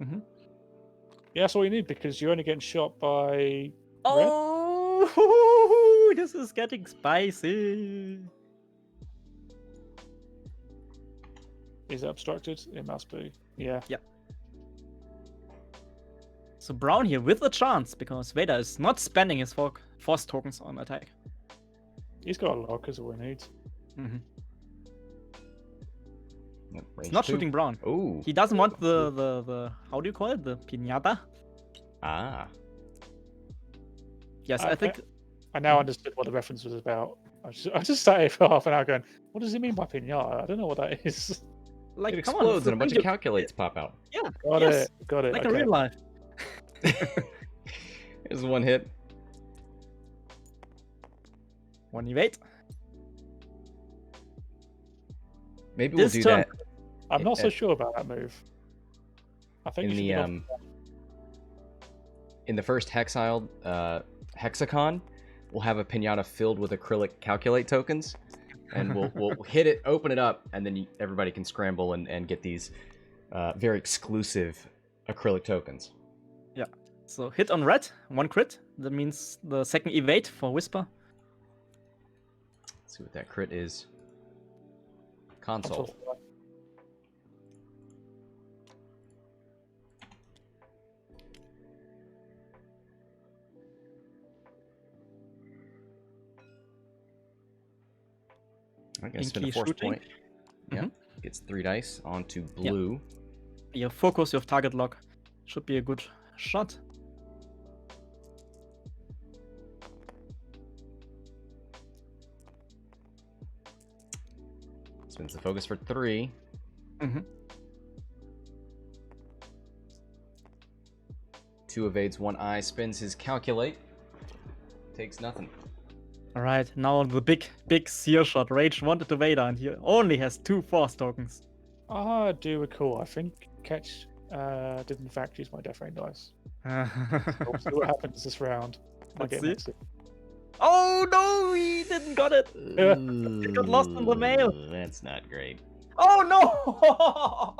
Yeah, that's all you need because you're only getting shot by. Oh, this is getting spicy. Is it obstructed? It must be. Yeah. So Brown here with a chance because Vader is not spending his force tokens on attack. He's got a lock, is all he needs. He's not shooting Brown. Oh. He doesn't want the how do you call it? The piñata? Ah. Yes, I think. I now understood what the reference was about. I just sat here for half an hour going, what does he mean by piñata? I don't know what that is. Like, It come on, explodes and a bunch of Ranger- calculates pop out. Yeah, Got yes, it. Got it. like okay. a real life. Here's one hit. One evade. Maybe we'll This do turn- that I'm not so sure about that move. I think in you should the be on- in the first Hexiled hexagon. We'll have a pinata filled with acrylic calculate tokens, and we'll hit it, open it up, and then everybody can scramble and get these very exclusive acrylic tokens. Yeah. So hit on red, one crit. That means the second evade for Whisper. Let's see what that crit is. Console. I guess spin a Inky force shooting. point. Yeah. Gets 3 dice onto blue. Your focus, your target lock should be a good shot. Spins the focus for 3. Mm-hmm. 2 evades, 1 eye, spins his calculate. Takes nothing. Alright, now the big Sear shot. Rage wanted to Vader and he only has 2 force tokens. I do recall. I think Kettch did in fact use my Death Rain dice. We'll see what happens this round. Let's see. Oh no, he didn't got it. It got lost in the mail. That's not great. Oh no!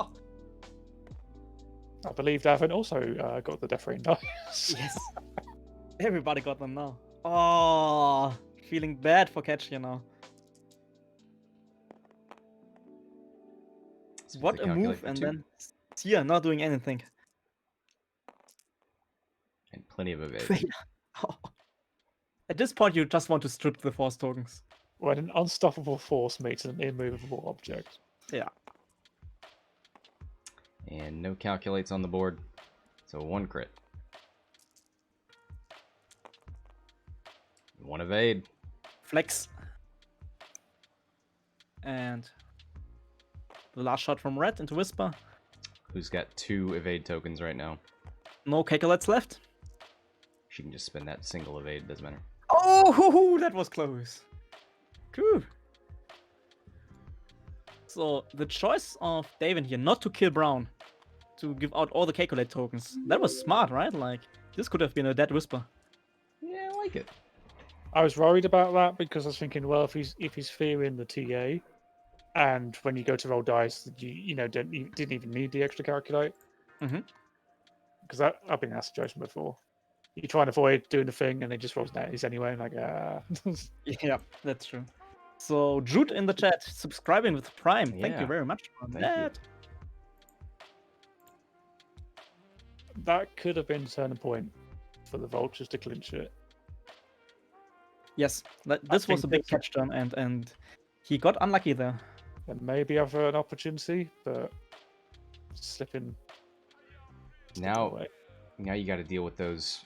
I believe Davin also got the Death Rain dice. Yes. Everybody got them now. Oh, feeling bad for Kettch here now. What a move, and then Sear not doing anything. And plenty of evades. Vader. Oh. At this point, you just want to strip the force tokens. When an unstoppable force meets an immovable object. Yeah. And no calculates on the board. So 1 crit. 1 evade. Flex. And the last shot from Red into Whisper. Who's got 2 evade tokens right now? No calculates left. She can just spin that single evade, doesn't matter. Oh, that was close. True. So the choice of Davin here not to kill Brown, to give out all the calculate tokens, that was smart, right? Like, this could have been a dead Whisper. Yeah, like it. I was worried about that because I was thinking, well, if he's fearing the TA, and when you go to roll dice, you didn't even need the extra calculate. Mhm. Because I've been in that situation before. You try and avoid doing the thing, and it just rolls natties anyway. And like, Yeah, that's true. So Jude in the chat, subscribing with Prime. Thank you Yeah. very much for Thank you. that. that could have been a turning point for the Vultures to clinch it. Yes, this was think a big it's- catch turn, and he got unlucky there. And maybe have an opportunity, but slipping Now, away. now you got to deal with those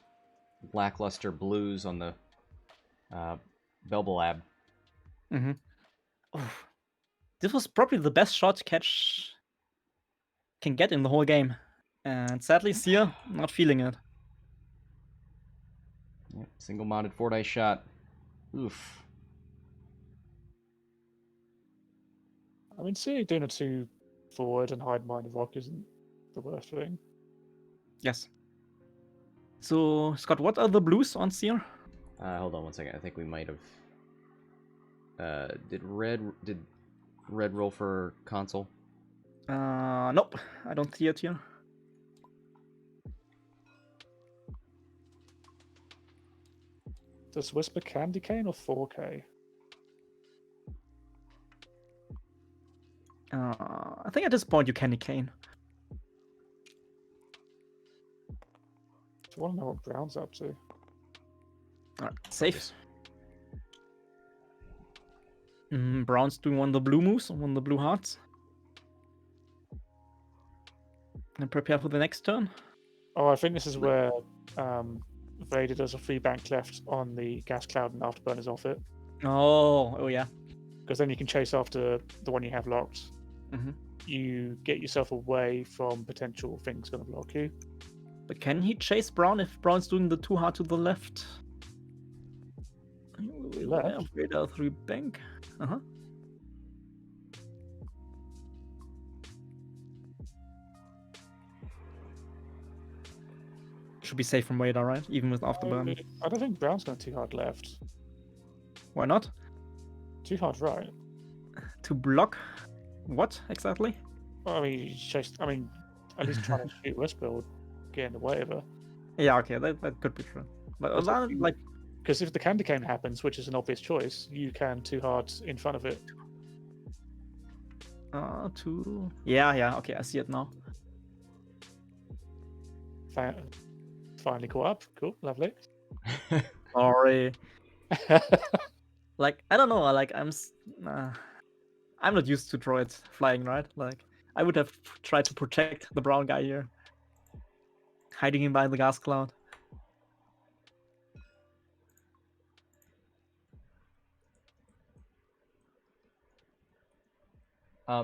lackluster blues on the Belbalab. This was probably the best shot Kettch can get in the whole game. And sadly, Sear not feeling it. Yep, single modded 4-dice shot. Oof. I mean, see, doing a 2 forward and hide behind the rock isn't the worst thing. Yes. So, Scott, what are the blues on Sear? Hold on one second. I think we might have. Did red roll for console? Nope. I don't see it here. Does Whisper Candy Cane or 4K? I think at this point you candy cane. Do you want to know what Brown's up to? Alright, safe. Brown's doing one of the blue moves, one of the blue hearts. And prepare for the next turn. Oh, I think this is where Vader does a free bank left on the gas cloud and afterburners off it. Oh yeah. Because then you can chase after the one you have locked. Mhm. You get yourself away from potential things going to block you. But can he chase Brown if Brown's doing the 2 hard to the left? Left? Vader 3 bank. Uh-huh. Should be safe from Vader, right? Even with afterburn. I don't think Brown's going too hard left. Why not? Too hard right. To block what exactly? Well, I mean, you chase. I mean, at least trying to shoot Whisper or get in the way of her. Yeah, okay, that could be true. But like, because if the candy cane happens, which is an obvious choice, you can too hard in front of it. two. Yeah, okay, I see it now. Finally caught up. Cool, lovely. Sorry. Like, I don't know. Like, I'm not used to droids flying, right? Like, I would have tried to protect the brown guy here, hiding him behind the gas cloud.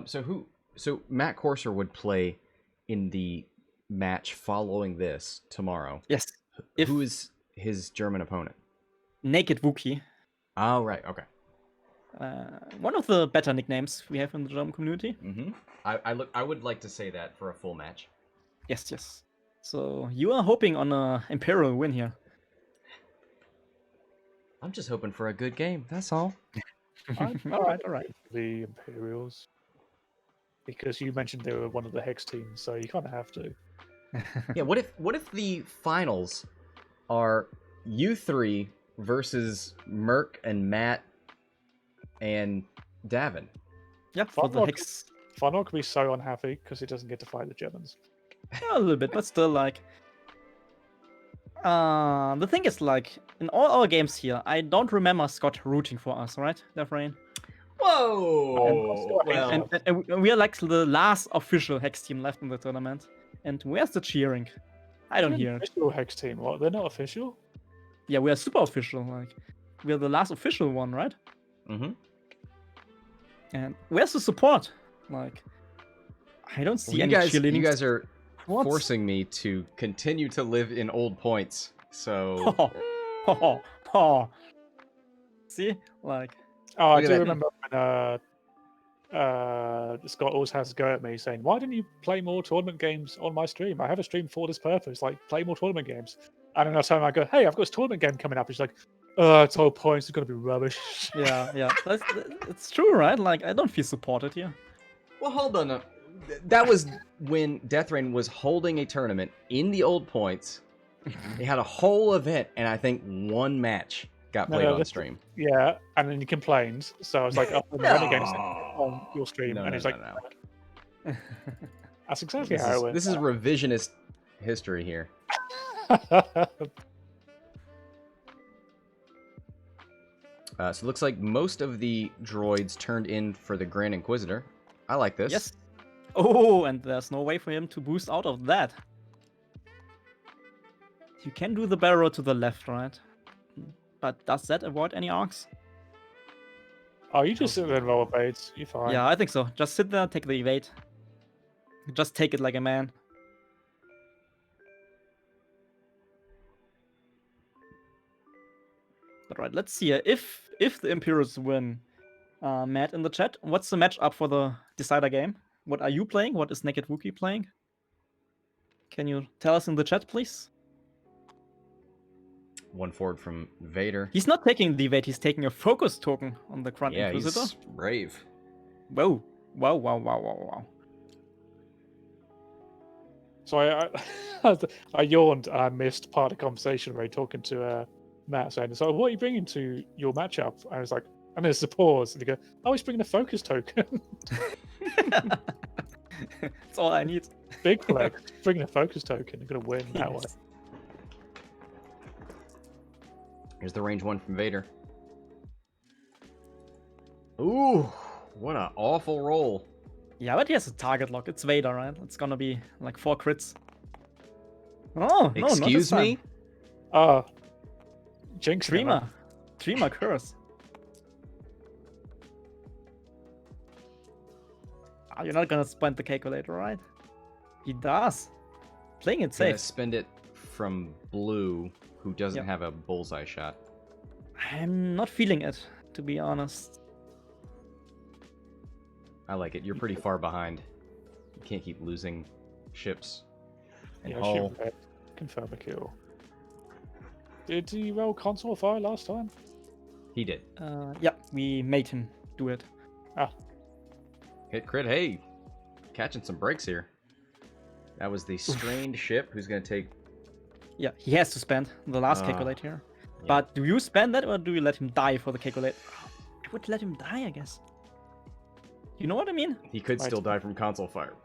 So Matt Corser would play in the match following this tomorrow. Yes. Who is his German opponent? Naked Wookiee. Oh, right. Okay. One of the better nicknames we have in the German community. Mm-hmm. I would like to say that for a full match. Yes. So you are hoping on a Imperial win here. I'm just hoping for a good game. That's all. All right. The Imperials. Because you mentioned they were one of the Hex teams, so you kind of have to. Yeah. What if the finals are you three versus Merc and Matt and Davin? Yeah, for the Hex. Farnor could be so unhappy because he doesn't get to fight the Germans. Yeah, a little bit, but still, like. The thing is, like, in all our games here, I don't remember Scott rooting for us, right, Davin? Whoa! And we are like the last official Hex team left in the tournament. And where's the cheering? I don't hear it. Official Hex team? What? They're not official? Yeah, we are super official. Like, we are the last official one, right? Mm-hmm. And where's the support? Like, I don't see any cheerleading. You guys are What? forcing me to continue to live in old points. So. See, like. Oh, I Look at do that. remember when Scott always has to go at me saying, "Why didn't you play more tournament games on my stream? I have a stream for this purpose. Like, play more tournament games." And then I tell him, I go, "Hey, I've got this tournament game coming up." He's like, "Oh, it's all points. It's gonna be rubbish." Yeah. It's true, right? Like, I don't feel supported here. Well, hold on. That was when Deathrain was holding a tournament in the old points. They had a whole event, and I think one match got played on stream. Yeah, and then he complained. So I was like, "Oh, the Renegades on your stream," and he's like, no. "That's exactly how it went." This is revisionist history here. So it looks like most of the droids turned in for the Grand Inquisitor. I like this. Yes. Oh, and there's no way for him to boost out of that. You can do the barrel to the left, right? But does that avoid any arcs? Oh, you just sit there and roll evades. You're fine. Yeah, I think so. Just sit there, take the evade. Just take it like a man. But right, let's see here. If the Imperials win, Matt in the chat, what's the matchup for the decider game? What are you playing? What is Naked Wookiee playing? Can you tell us in the chat, please? One forward from Vader. He's not taking the evade, he's taking a focus token on the Grand Yeah, Inquisitor. he's brave. Whoa. Wow. So I yawned and I missed part of the conversation where he talking to Matt saying, "So what are you bringing to your matchup?" I was like, and there's a pause, and he go, "Oh, he's bringing a focus token." That's all I need. Big flex, bringing a focus token. You're gonna win that way. Here's the range one from Vader. Ooh, what an awful roll. Yeah, but he has a target lock. It's Vader, right? It's gonna be like 4 crits. Oh, no, Excuse not this me? time. Oh, Jinx. Dreamer curse. Oh, you're not gonna spend the calculator, right? He does. Playing it Gonna safe. spend it from Blue, who doesn't have a bullseye shot. I'm not feeling it, to be honest. I like it. You're pretty far behind. You can't keep losing ships. And Yeah, hull. shoot, confirm a kill. Did he roll console fire last time? He did. Yeah, we made him do it. Ah, Hit crit. Hey, catching some breaks here. That was the strained ship who's going to take... Yeah, he has to spend the last calculate here. yeah. But do you spend that or do you let him die for the calculate? I would let him die, I guess. You know what I mean? He could still die from console fire.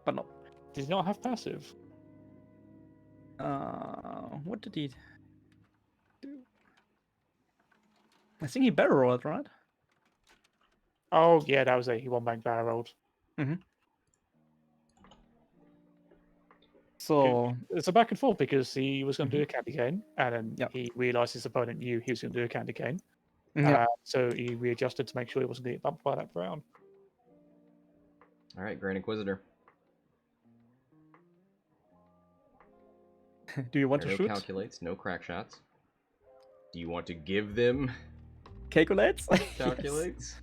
But no. did he not have passive? What did he do? I think he barrel rolled, right? Oh yeah, that was it. He one bank barrel rolled. So It's a back and forth because he was going to do a candy cane, and then Yep. he realized his opponent knew he was going to do a candy cane. yeah. So he readjusted to make sure he wasn't getting bumped by that round. All right, Grand Inquisitor. Do you want to No shoot? calculates, no crack shots. Do you want to give them Calculates? calculates?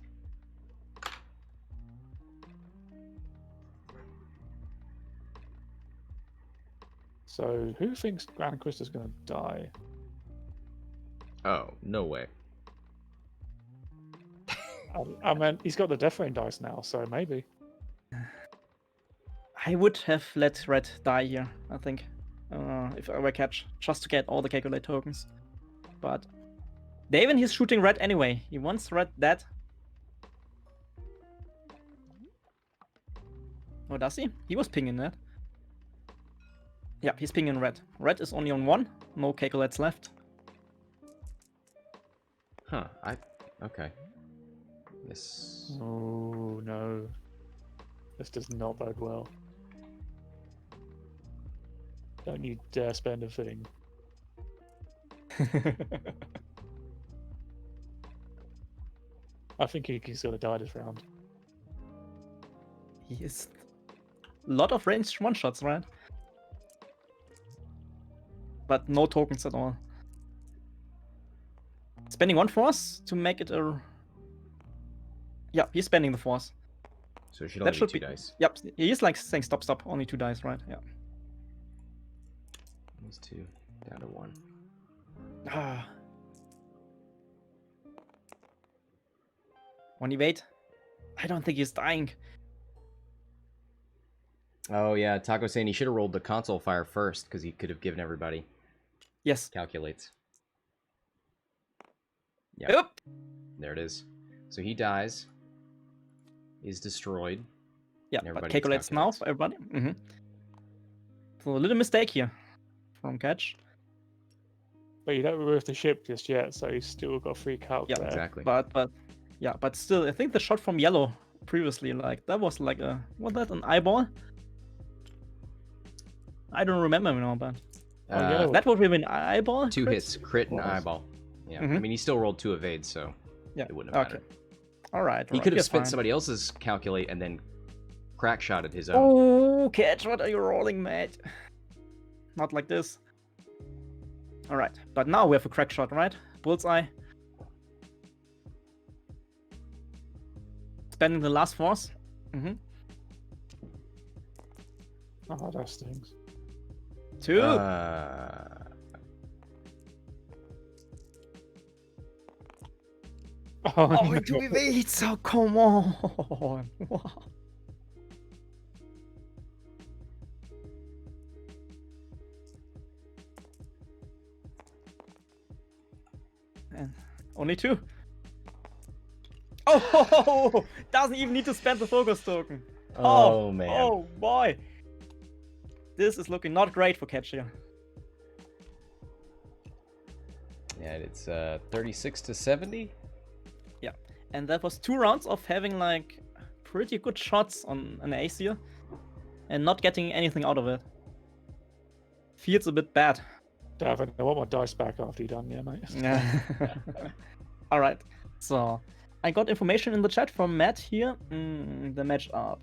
So who thinks Grand Inquisitor's going to die? Oh, no way. I mean, he's got the Death Rain dice now, so maybe. I would have let Red die here, I think. If I were Kettch, just to get all the calculate tokens. But Davin, he's shooting Red anyway. He wants Red dead. Oh, does he? He was pinging that. Yeah, he's pinging Red. Red is only on 1. No calculates left. Huh, okay. This... Oh no. This does not bode well. Don't you dare spend a thing. I think he's going to die this round. He is a lot of ranged one-shots, right? But no tokens at all. Spending 1 force to make it a... Yeah, he's spending the force. So it should That only should be 2 be- dice. Yep, he is like saying stop, stop, only 2 dice, right? Yeah. Those 2 down to 1. Ah. 1 evade. I don't think he's dying. Oh yeah, Taco saying he should have rolled the console fire first because he could have given everybody. Yes. Calculates. Yeah. Yep. There it is. So he dies. Is destroyed. Yeah, and but everybody calculates now calculates. for everybody. So a little mistake here from Kettch. But you don't remove the ship just yet, so he's still got 3 calc Yeah, there. Exactly. But yeah, but still, I think the shot from yellow previously, like that was like was that an eyeball? I don't remember now, but yellow. that would have been eyeball. 2 crit? hits, crit and Was. eyeball. Yeah. I Mhm. mean, he still rolled 2 evades, so Yeah. it wouldn't have Okay. mattered. All right. He could have you're spent fine. somebody else's calculate and then crack shot at his own. Oh, Kettch, what are you rolling, mate? Not like this. All right, but now we have a crack shot, right? Bullseye. Spending the last force. Oh, that stings. 2. Oh, Oh, no. into evade, so come on. Wow. And only 2. Oh, doesn't even need to spend the focus token. Oh, man. Oh boy. This is looking not great for Kettch here. Yeah, it's 36 to 70. And that was 2 rounds of having like pretty good shots on an ace here and not getting anything out of it. Feels a bit bad. Davin, I want my dice back after you're done, yeah, mate. Yeah. All right. So I got information in the chat from Matt here. The matchup.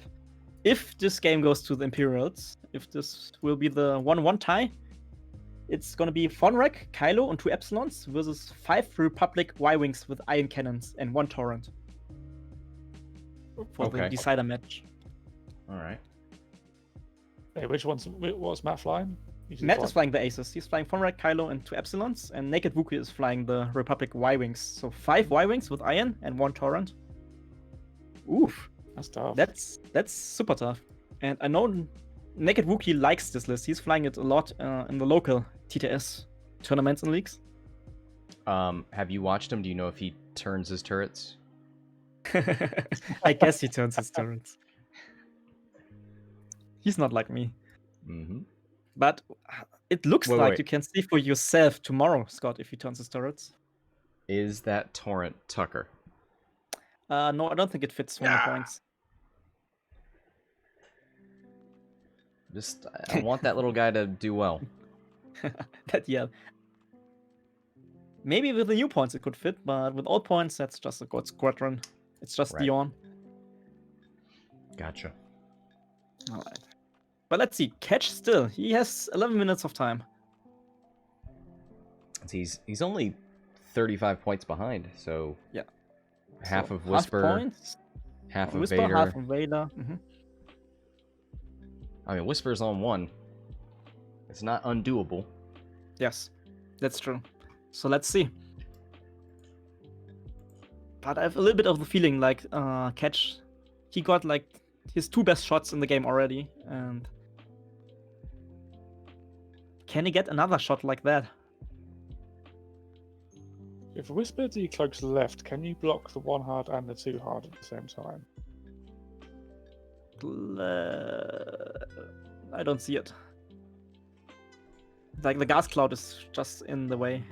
If this game goes to the Imperials, if this will be the 1-1 tie, it's gonna be Fonrek, Kylo, and 2 Epsilons versus 5 Republic Y-Wings with iron cannons and 1 Torrent for the Okay. decider match. All right. Hey, what's Matt flying? He's Matt is flying the Aces. He's flying Fonrek, Kylo, and 2 Epsilons, and Naked Wookiee is flying the Republic Y-Wings. So 5 Y-Wings with iron and 1 Torrent. Oof. That's tough. That's super tough. And I know Naked Wookiee likes this list. He's flying it a lot in the local TTS tournaments and leagues. Have you watched him? Do you know if he turns his turrets? I guess he turns his turrets. He's not like me. Mm-hmm. But it looks Wait, like wait. you can see for yourself tomorrow, Scott, if he turns his turrets. Is that Torrent Tucker? No, I don't think it fits 20 points. Just, I want that little guy to do well. That yell. Maybe with the new points it could fit, but with old points, that's just a good squadron. It's just Right. Dion. Gotcha. Alright. But let's see. Kettch still. He has 11 minutes of time. He's only 35 points behind, so Yeah. half So of Whisper, Half points. half of Whisper, Vader. half of Vader. I mean, Whisper's on 1. It's not undoable. Yes, that's true. So let's see. But I have a little bit of the feeling like Kettch, he got like his 2 best shots in the game already, and can he get another shot like that? If Whisper decloaks left, can you block the 1 hard and the 2 hard at the same time? I don't see it. Like the gas cloud is just in the way.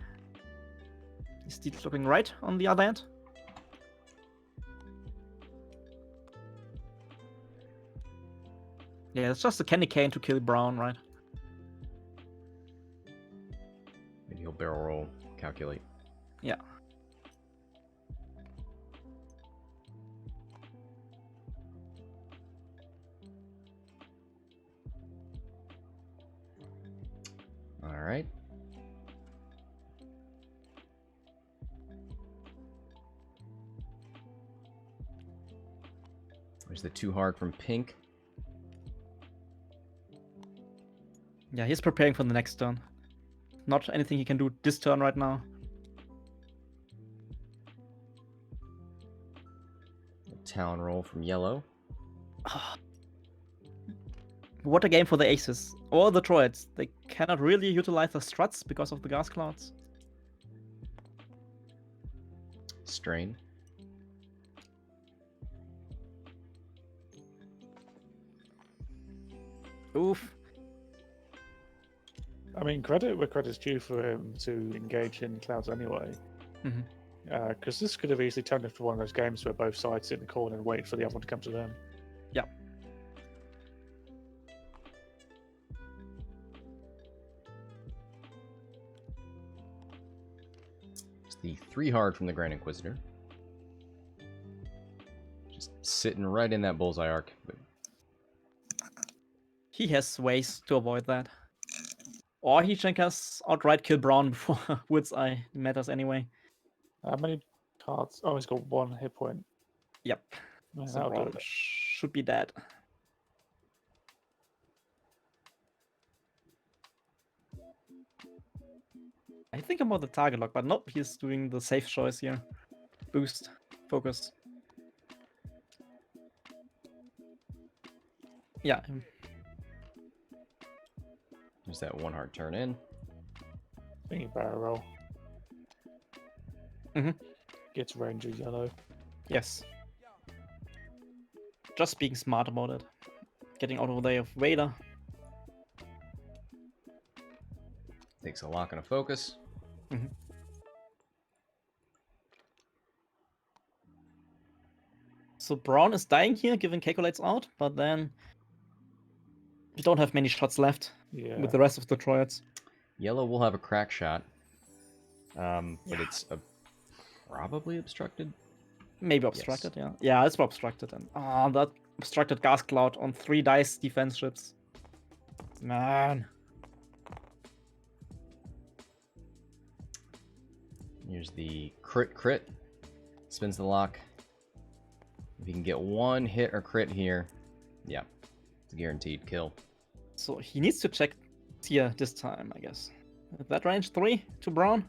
Is he looking right on the other end? Yeah, it's just a candy cane to kill Brown, right? Maybe he'll barrel roll, calculate. Yeah. All right. There's the too hard from Pink. Yeah, he's preparing for the next turn. Not anything he can do this turn right now. Talon roll from Yellow. What a game for the aces. Or the droids. They cannot really utilize the struts because of the gas clouds. Strain. Oof. I mean, credit where credit's due for him to engage in clouds anyway. Because this could have easily turned into one of those games where both sides sit in the corner and wait for the other one to come to them. Yeah. It's the 3 hard from the Grand Inquisitor. Just sitting right in that bullseye arc. But He has ways to avoid that. Or he can just outright kill Braun before Wood's Eye matters anyway. How many cards? Oh, he's got 1 hit point. Yep. Man, So that'll do Braun it. should be dead. I think about the target lock, but nope, he's doing the safe choice here. Boost. Focus. Yeah. there's that 1 hard turn in. Thinking barrel roll. Gets Ranger yellow. Yes. Just being smart about it. Getting out of the way of Vader. Takes a lock and a focus. So Braun is dying here, given Calculates out, but then we don't have many shots left Yeah. with the rest of the droids. Yellow will have a crack shot. But it's probably obstructed. Maybe obstructed, yeah. Yeah, it's obstructed. And that obstructed gas cloud on 3 dice defense ships. Man. Here's the crit. Spins the lock. If you can get 1 hit or crit here, yeah, it's a guaranteed kill. So he needs to check Sear this time, I guess. Is that range 3 to Braun?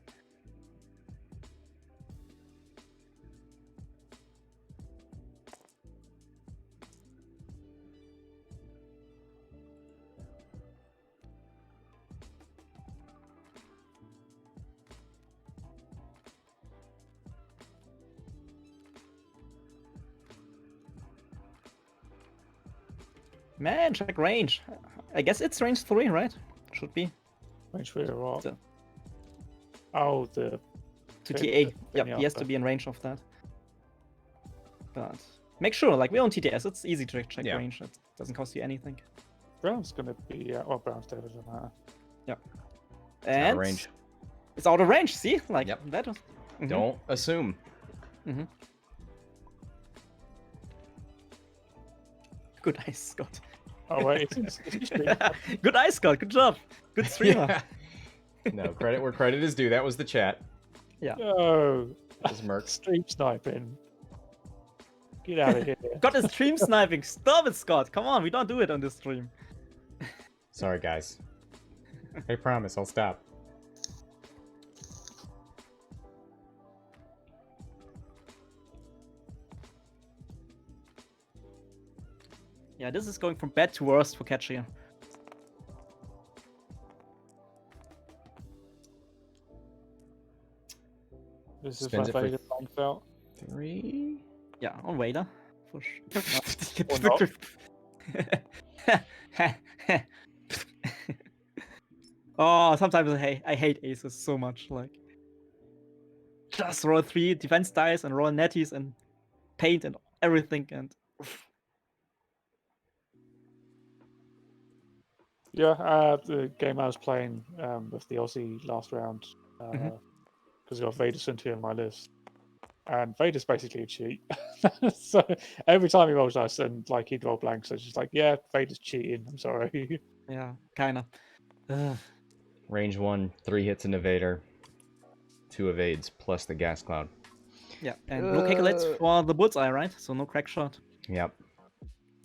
Man, check range. I guess it's range 3, right? Should be. Range for what? So- Oh, the To Okay, TA. Yeah, yeah, he has to okay. be in range of that. But make sure, like, we're on TTS, it's easy to check Yeah. range. It doesn't cost you anything. Brown's gonna be well. Brown's dead, doesn't matter. It's out And of range. it's out of range, see? Like, Yep. that was... Mhm. Don't assume. Good eyes, Scott. Oh wait, it's stream. Good eyes, Scott. Good job. Good streamer. Yeah. No, credit where credit is due. That was the chat. No, That was Merc. stream sniping. Get out of here. Got his stream sniping. Stop it, Scott. Come on, we don't do it on this stream. Sorry, guys. I promise I'll stop. Yeah, this is going from bad to worse for Kettch here. This is Spins my it for- Vader blank out. 3. Yeah, on Vader. For Or sure. Oh, sometimes I hate aces so much. Like, just roll 3 defense dice and roll netties and paint and everything. And Yeah, the game I was playing with the Aussie last round, because I got Vader sent to on my list, and Vader's basically a cheat. So every time he rolls dice and like he'd roll blanks, so it's just like, yeah, Vader's cheating. I'm sorry. yeah, kinda. Ugh. Range 1, 3 hits into Vader. 2 evades plus the gas cloud. Yeah, and no calculates for the bullseye, right? So no crack shot. Yep.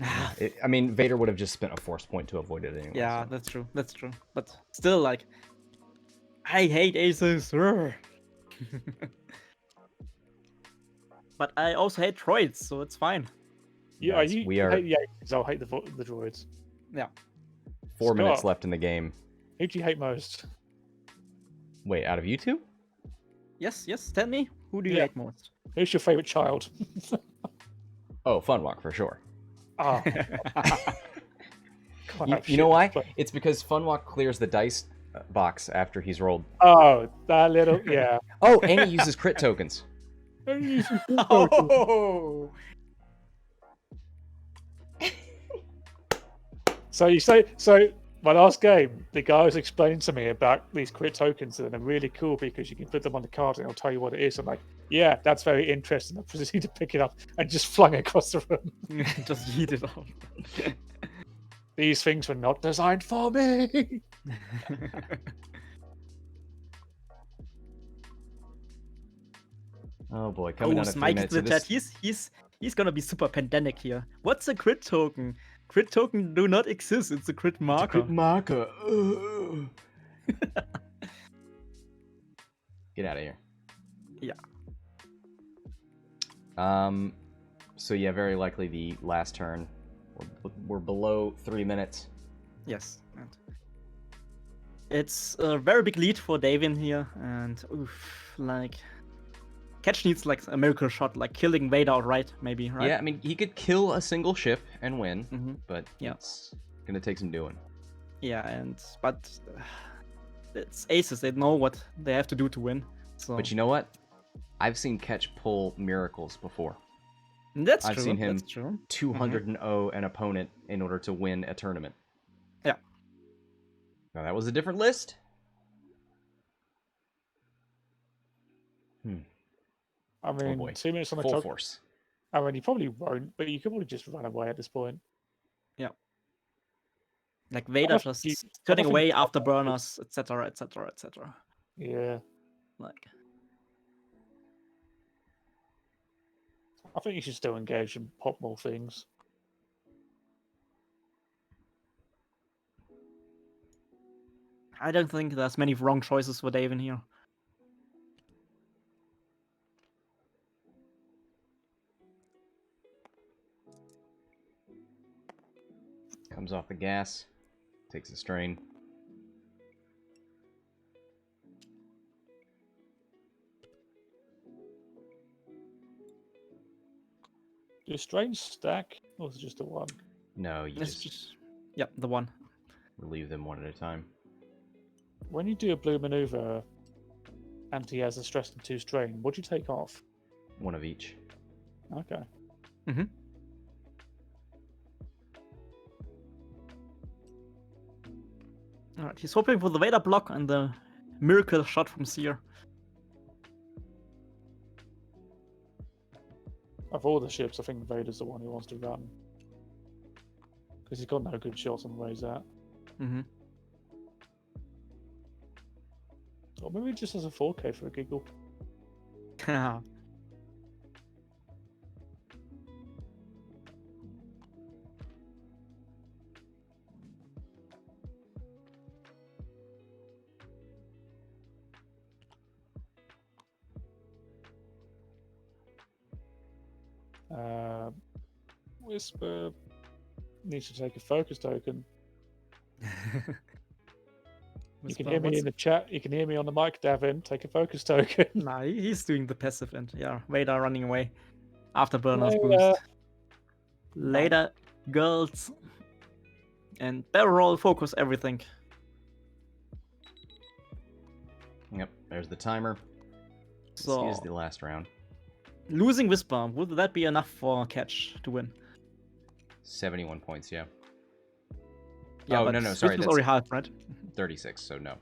I mean, Vader would have just spent a force point to avoid it anyway. Yeah, so. that's true. That's true. But still, like, I hate aces. But I also hate droids, so it's fine. Yeah, Guys, we are hate the Yankees, I'll hate the droids. Yeah. 4 minutes Scott. left in the game. Who do you hate most? Wait, out of you two? Yes, yes. Tell me, who do you Yeah. hate most? Who's your favorite child? Oh, Funwalk for sure. Ah, You know why? It's because Funwalk clears the dice box after he's rolled. Oh, that little yeah. Oh, and he uses crit tokens. Oh. So my last game, the guy was explaining to me about these crit tokens, and they're really cool because you can put them on the card and it'll tell you what it is. I'm like, yeah, that's very interesting. I proceeded to pick it up and just flung it across the room. Just eat it all. These things were not designed for me. Oh boy, coming down to 3 Mike minutes. in of the chat. this- He's gonna be super pandemic here. What's a crit token? Crit token do not exist. It's a crit marker. marker. Get out of here. Yeah. So yeah, very likely the last turn. We're below 3 minutes. Yes. And it's a very big lead for Davin here, and like Kettch needs like a miracle shot, like killing Vader outright, maybe, right? Yeah, I mean, he could kill a single ship and win, but Yeah. it's gonna take some doing. Yeah, but it's aces. They know what they have to do to win. So But you know what? I've seen Kettch pull miracles before. that's I've true. seen him That's true. 200-0 an opponent in order to win a tournament. Yeah. Now that was a different list. I mean, boy. 2 minutes on the Full clock. force. I mean, you probably won't, but you could probably just run away at this point. Like Vader I just think- turning I think away it's after not- burners, etc., etc., etc. Yeah, Like, I think you should still engage and pop more things. I don't think there's many wrong choices for Davin here. Comes off the gas. Takes a strain. Do strains stack, or is it just the one? No, you It's just Yep, the one. relieve them one at a time. When you do a blue maneuver and he has a stress and 2 strain, what do you take off? One of each. Okay. Alright, he's hoping for the Vader block and the miracle shot from Sear. Of all the ships, I think Vader's the one who wants to run. Because he's got no good shots on where he's at. Or maybe just as a 4K for a giggle. Whisper needs to take a focus token. You can hear me in the chat. You can hear me on the mic, Davin. Take a focus token. Nah, he's doing the passive end. Yeah, Vader running away. Afterburners Later. boost. Later, girls. And barrel roll, focus, everything. Yep, there's the timer. So, This is the last round. losing Whisper, would that be enough for Kettch to win? 71 points, yeah. Yeah, Oh, but no, sorry, Whisper's that's- already half, right? 36, so no.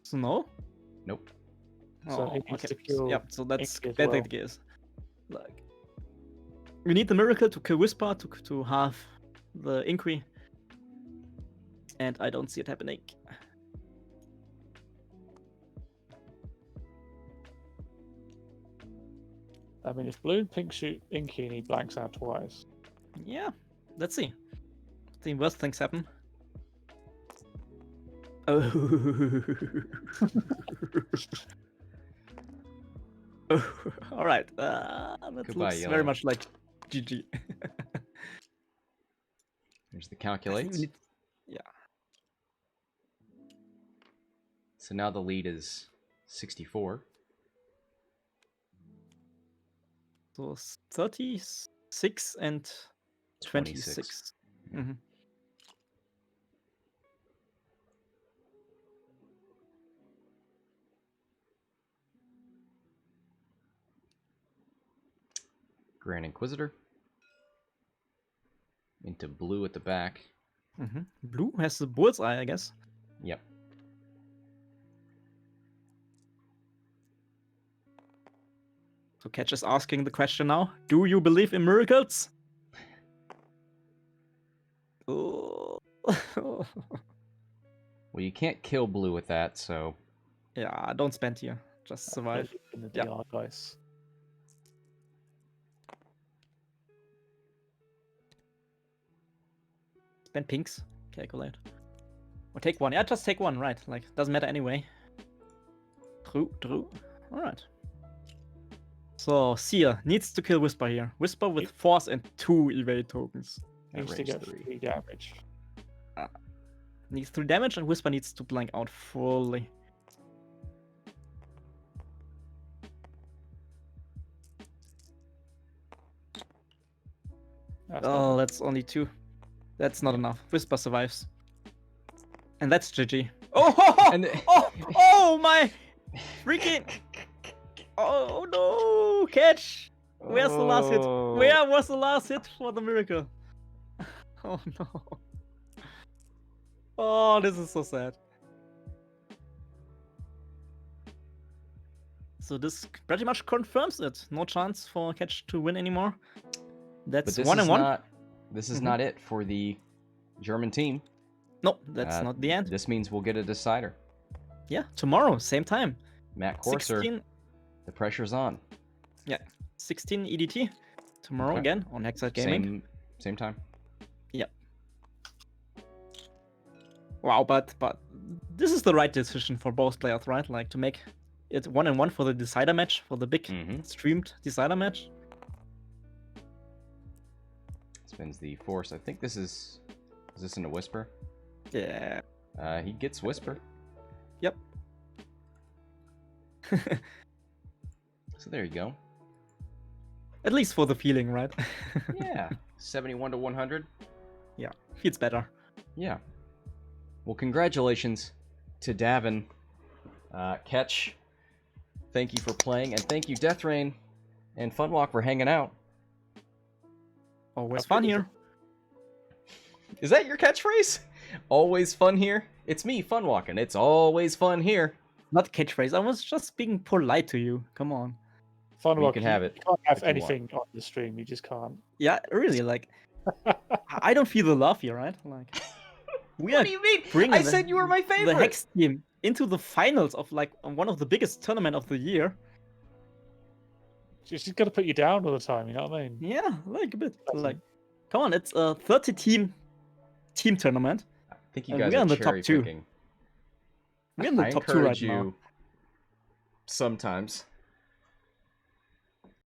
So no? Nope. So he needs to kill Yeah, so that's Inky as that well. the case. Like, we need the miracle to kill Whisper to have the Inquis, and I don't see it happening. I mean, if blue and pink shoot Inky and he blanks out twice, Yeah, let's see. The worst things happen. Oh. All right. That Goodbye, looks yellow. very much like GG. There's the calculates. Yeah. So now the lead is 64. So 36 and 26. Mm-hmm. Grand Inquisitor. Into blue at the back. Mm-hmm. Blue has the bullseye, I guess. Yep. So Kettch is asking the question now. Do you believe in miracles? Oh. Well, you can't kill blue with that, so... Yeah, don't spend here. Just survive. In the Yeah. DR dice. Spend pinks. Calculate. Or take one. Yeah, just take one, right. Like, doesn't matter anyway. True. Alright. So, Sear needs to kill Whisper here. Whisper with Force and 2 evade tokens. Needs to range get 3. 3 damage. Needs 3 damage and Whisper needs to blank out fully. Oh, that's only 2. That's not enough. Whisper survives. And that's GG. Oh, And oh my freaking... Oh no, Kettch! Where's the last hit? Oh. Where was the last hit for the miracle? Oh no. Oh, this is so sad. So this pretty much confirms it. No chance for Kettch to win anymore. That's But 1 and 1. This is Mhm. not it for the German team. No, that's not the end. This means we'll get a decider. Yeah, tomorrow, same time. Matt Corser, 16, the pressure's on. 16 EDT. Tomorrow Okay. again on Hexiled Gaming. Same time. Wow, but this is the right decision for both players, right? Like to make it 1 and 1 for the decider match, for the big Mhm. streamed decider match. Spins the force. I think this is this in a whisper? Yeah. He gets whisper. Yep. So there you go. At least for the feeling, right? Yeah. 71 to 100. Yeah, feels better. Yeah. Well, congratulations to Davin. Kettch, thank you for playing, and thank you, Death Rain and Funwalk for hanging out. Always fun here. Is that your catchphrase? Always fun here? It's me, Funwalking. It's always fun here. Not catchphrase. I was just being polite to you. Come on. Fun You work. can have it You can't have if you want. anything on the stream. You just can't. Yeah, really. Like, I don't feel the love here, right? Like, we What are do you mean? bringing I said you were my favorite. the Hex team into the finals of like one of the biggest tournament of the year. She's got to put you down all the time. You know what I mean? Yeah, like a bit. That's Like, come on, it's a 30 team tournament. I think you And guys we're are in the top cherry two. picking. We're in the I top 2 right encourage you now. sometimes.